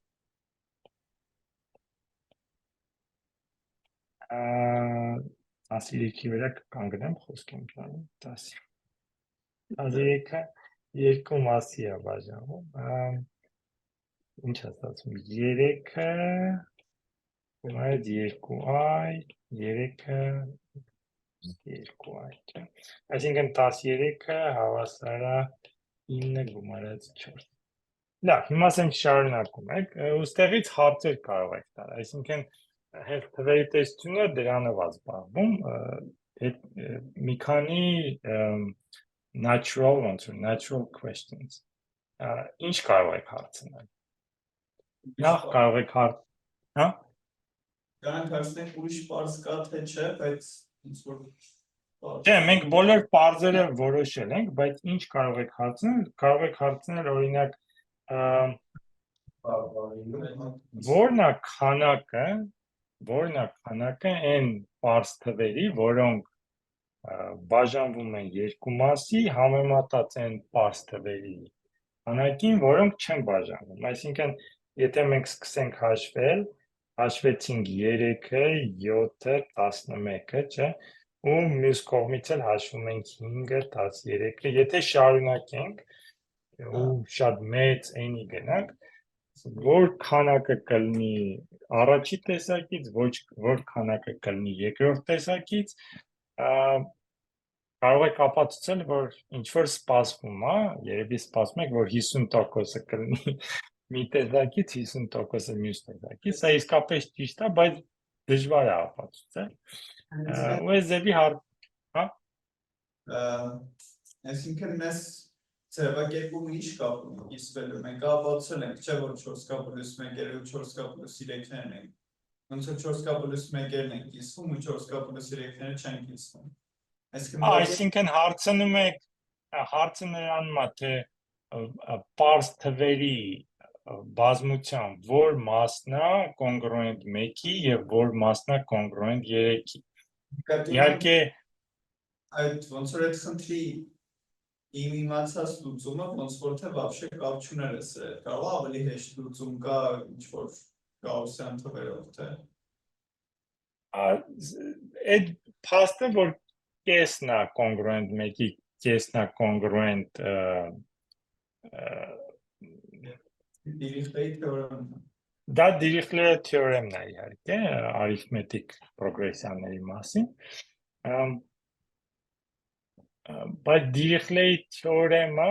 13-ի վրա կկանգնեմ, խոսք եմ տանում, 13-ը 2 մասի է բաժանվում, ինչ է ստացվում, 3-ը գումարած 2i, 3-ը 2i, այսինքն 13-ը հավասար է 9 գումարած 4։ Լավ, հիմա ասենք շարունակում եք, ուստեղից հարցեր կարող եք տալ, այսինքն Հետ թվերի տեսությունը դրանով է զբաղվում, մի քանի natural questions. Ինչ կարող եք հարցնել։ Նախ կարող եք հա? Կանանք հարցնենք ուրիշ պարզ կա թե չէ, բայց ինչ որ Չէ, մենք բոլոր բարձերը որոշել ենք, բայց ինչ կարող եք հարցնել, կարող եք հարցնել օրինակ որն է քանակը այն բարձ թվերի, որոնք բաժանվում են երկու մասի, համեմատած են բարձ թվերի քանակին, որոնք չեն բաժանվում։ Այսինքն, եթե մենք սկսենք հաշվել, հաշվեցինք 3-ը, 7-ը, 11-ը, չէ՞, ու մյուս կողմից էլ հաշվում ենք 5-ը, 13-ը, եթե շարունակենք ու շատ մեծ n-ի գնանք, որ քանակը կլինի առաջի տեսակից, որ քանակը կլինի երկրորդ տեսակից, կարող եք ապացուցել, որ ինչ որ սպասվում է, երևի սպասում եք, որ 50%-ը կլինի մի տեսակից, 50%-ը մյուս տեսակից, սա իսկապես ճիշտ է, բայց դժվար է ապացուցել։ Ու այս ձևի Այսինքն մեզ ձևակերպումը ինչ կապ ունի կիսվելու, մենք ապացուցել ենք, չէ՞ որ 4+1-ը ու 4+3-ներն են։ Ոնց որ 4+1-երն են կիսվում ու 4+3-ները չեն կիսվում։ Այսինքն հարցը նրանում է, թե պարզ թվերի բազմության որ մասն է կոնգրուենտ 1-ի եւ որ մասն է կոնգրուենտ 3-ի։ Իհարկե այդ ոնց որ այդ խնդրի իմ իմացած լուծումը ոնց որ թե вообще կապ չուներ է սա, կարող է ավելի հեշտ լուծում կա ինչ որ գաուսյան թվերով թե այդ փաստը որ կեսն է կոնգրուենտ 1-ի, կեսն է կոնգրուենտ Դիրիխլեի թեորեմն է։ Դա Դիրիխլեի թեորեմն է իհարկե, արիթմետիկ պրոգրեսիաների մասին։ Բայց Դիրիխլեի թեորեմը,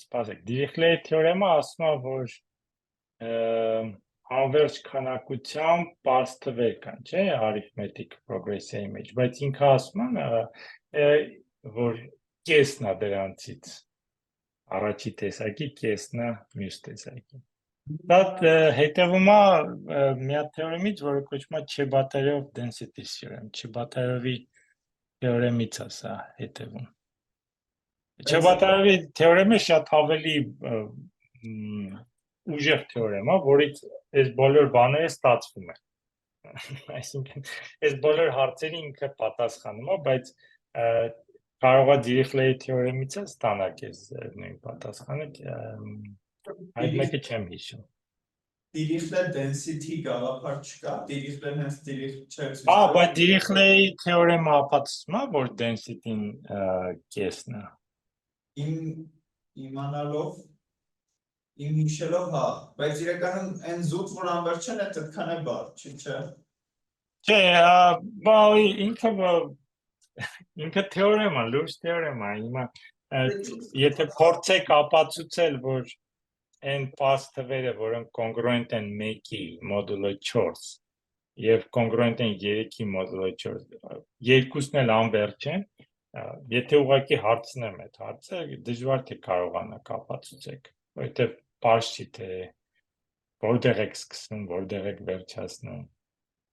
սպասեք, Դիրիխլեի թեորեմը ասում է, որ անվերջ քանակությամբ պարզ թվեր կան, չէ՞, արիթմետիկ պրոգրեսիայի մեջ, բայց ինքը ասում է, որ կեսն է դրանցից առաջի տեսակի, կեսն է մյուս տեսակի։ Դա հետևում է մի հատ թեորեմից, որը կոչվում է Չեբատարյով density theorem, Չեբատարյովի թեորեմից է սա հետևում։ Չեբատարյովի թեորեմը շատ ավելի ուժեղ թեորեմ է, որից այս բոլոր բաները ստացվում են։ Այսինքն, այս բոլոր հարցերի ինքը պատասխանում է, բայց կարող է Դիրիխլեի թեորեմից ստանալ այս նույն պատասխանը, այդ մեկը չեմ հիշում։ Դիրիխլե density գաղափար չկա, Դիրիխլեն հենց դիրիխլ չէ։ Բայց Դիրիխլեի թեորեմը ապացուցում է, որ density-ն կեսն է։ Իմանալով, իմ հիշելով, հա, բայց իրականում այն զուտ, որ անվերջ են, այդ այդքան է բարդ, չէ՞։ Չէ, ինքը թեորեմ է, լուրջ թեորեմ է, հիմա եթե փորձեք ապացուցել, որ այն պարզ թվերը, որոնք կոնգրուենտ են 1-ի մոդուլո 4 եւ կոնգրուենտ են 3-ի մոդուլո 4, երկուսն էլ անվերջ են, եթե ուղղակի հարցնեմ այդ հարցը, դժվար թե կարողանաք ապացուցեք, որովհետեւ պարզ չի թե որտեղ եք սկսում, որտեղ եք վերջացնում։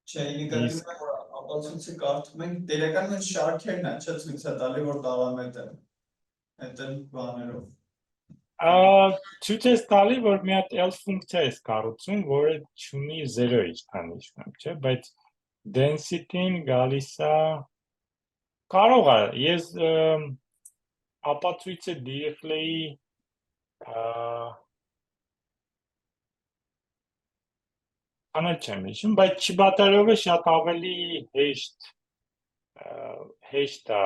Չէ, նկատի որ ապացույցը կարդում ենք, դերականում են շարքերն է, չէ՞ ցույց է տալի, որ տարամետ են, այդ են բաներով։ Ցույց է տալի, որ մի հատ L ֆունկցիա է կառուցում, որը չունի 0 ինչքան նշվում, չէ՞, բայց density-ն գալիս է կարող է, ես ապացույցը Դիրիխլեի անալ չեմ հիշում, բայց Չեբատարյովը շատ ավելի հեշտ է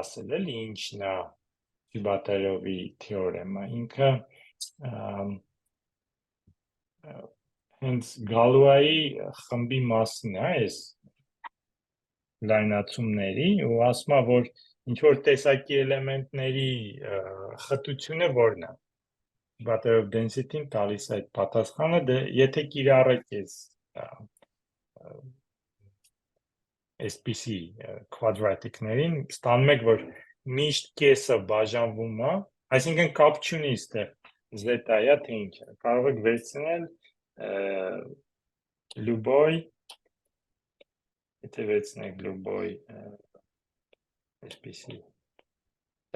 ասել էլի ինչն է Չեբատարյովի թեորեմը, ինքը հենց Գալուայի խմբի մասին է այս լայնացումների ու ասում է, որ ինչ որ տեսակի էլեմենտների խտությունը որն է։ Չեբատարյով density-ն տալիս այդ պատասխանը, եթե կիրառեք այս այսպիսի quadratic-ներին ստանում եք, որ միշտ կեսը բաժանվում է, այսինքն կապ չունի այստեղ z-ը թե ինչ է, կարող եք վերցնել любой, եթե վերցնեք любой այսպիսի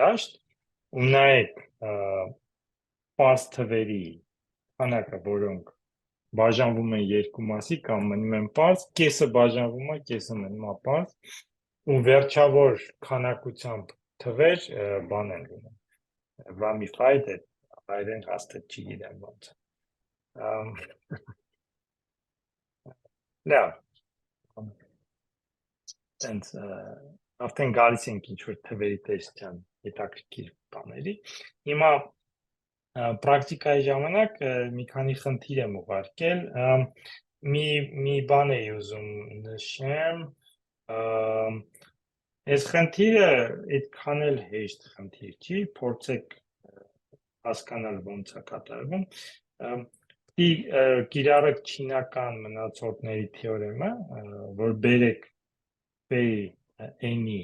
դաշտ, ու նայեք պարզ թվերի քանակը, որոնք բաժանվում են երկու մասի կամ մնում են պարզ, կեսը բաժանվում է, կեսը մնում է պարզ, ու վերջավոր քանակությամբ թվեր բան են լինում, ramified է, այրեն հաստատ չի գիտեմ ոնց է։ Լավ, արդեն գալիս ենք ինչ-որ թվերի տեսության հետաքրքիր բաների, հիմա պրակտիկայի ժամանակ մի քանի խնդիր եմ ուղարկել, մի բան էի ուզում նշեմ, այս խնդիրը այդքան էլ հեշտ խնդիր չի, փորձեք հասկանալ ոնց է կատարվում, կիրառեք չինական մնացորդների թեորեմը, որ բերեք n-ի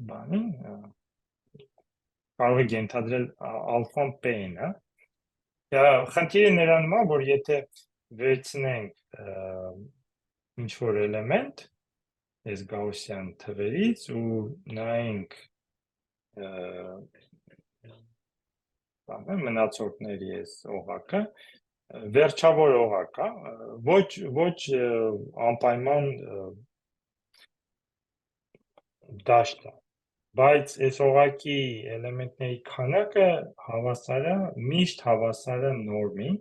բանին, կարող եք ենթադրել ալֆան p-ն է, խնդիրը նրանում է, որ եթե վերցնենք ինչ-որ էլեմենտ, այս գաուսյան թվերից ու նայենք մնացորդների այս օղակը, վերջավոր օղակ է, ոչ անպայման դաշտ է, բայց այս օղակի էլեմենտների քանակը միշտ հավասար է նորմին,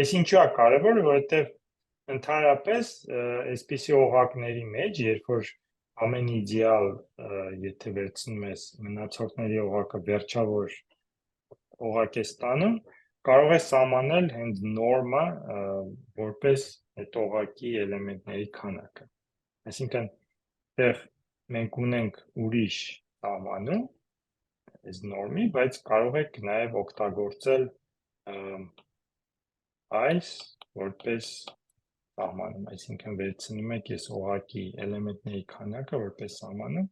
այս ինչու է կարևոր, որովհետև ընդհանրապես այսպիսի օղակների մեջ, երբ որ ամեն իդեալ, եթե վերցնում ես մնացորդների օղակը վերջավոր օղակ է ստանում, կարող է սահմանել հենց նորմը որպես այդ օղակի էլեմենտների քանակը, այսինքն տեղ մենք ունենք ուրիշ սահմանում այս նորմի, բայց կարող եք նաև օգտագործել այս որպես սահմանում, այսինքն վերցնում եք այս օղակի էլեմենտների քանակը որպես սահմանում,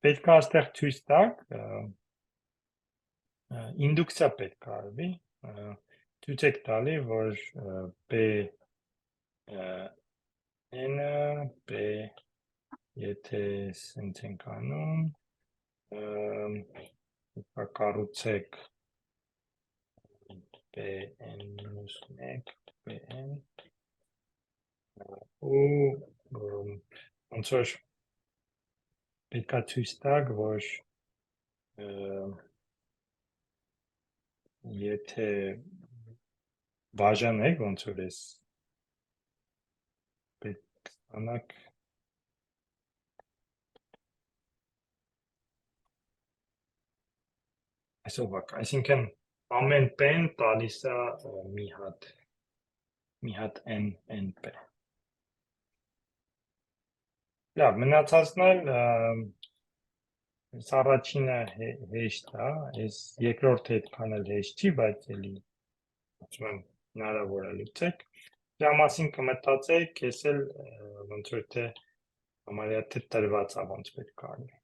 պետք է այստեղ ցույց տալ, ինդուկցիա պետք է արվի, ցույց եք տալի, որ n-ը, p, եթե սենց ենք անում, կառուցեք pn-1, pn, ու ոնց որ պետք է ցույց տալ, որ եթե բաժանեք, ոնց որ ես պետք ստանաք այս օղակ, այսինքն ամեն p-ն տալիս է մի հատ n-p։ Լավ, մնացածն էլ առաջինը հեշտ է, այս երկրորդը այդքան էլ հեշտ չի, բայց էլի հնարավոր է լուծեք, դրա մասին կմտածեք, ես էլ ոնց որ թե համարյա թե տրված է ոնց պետք է արվի։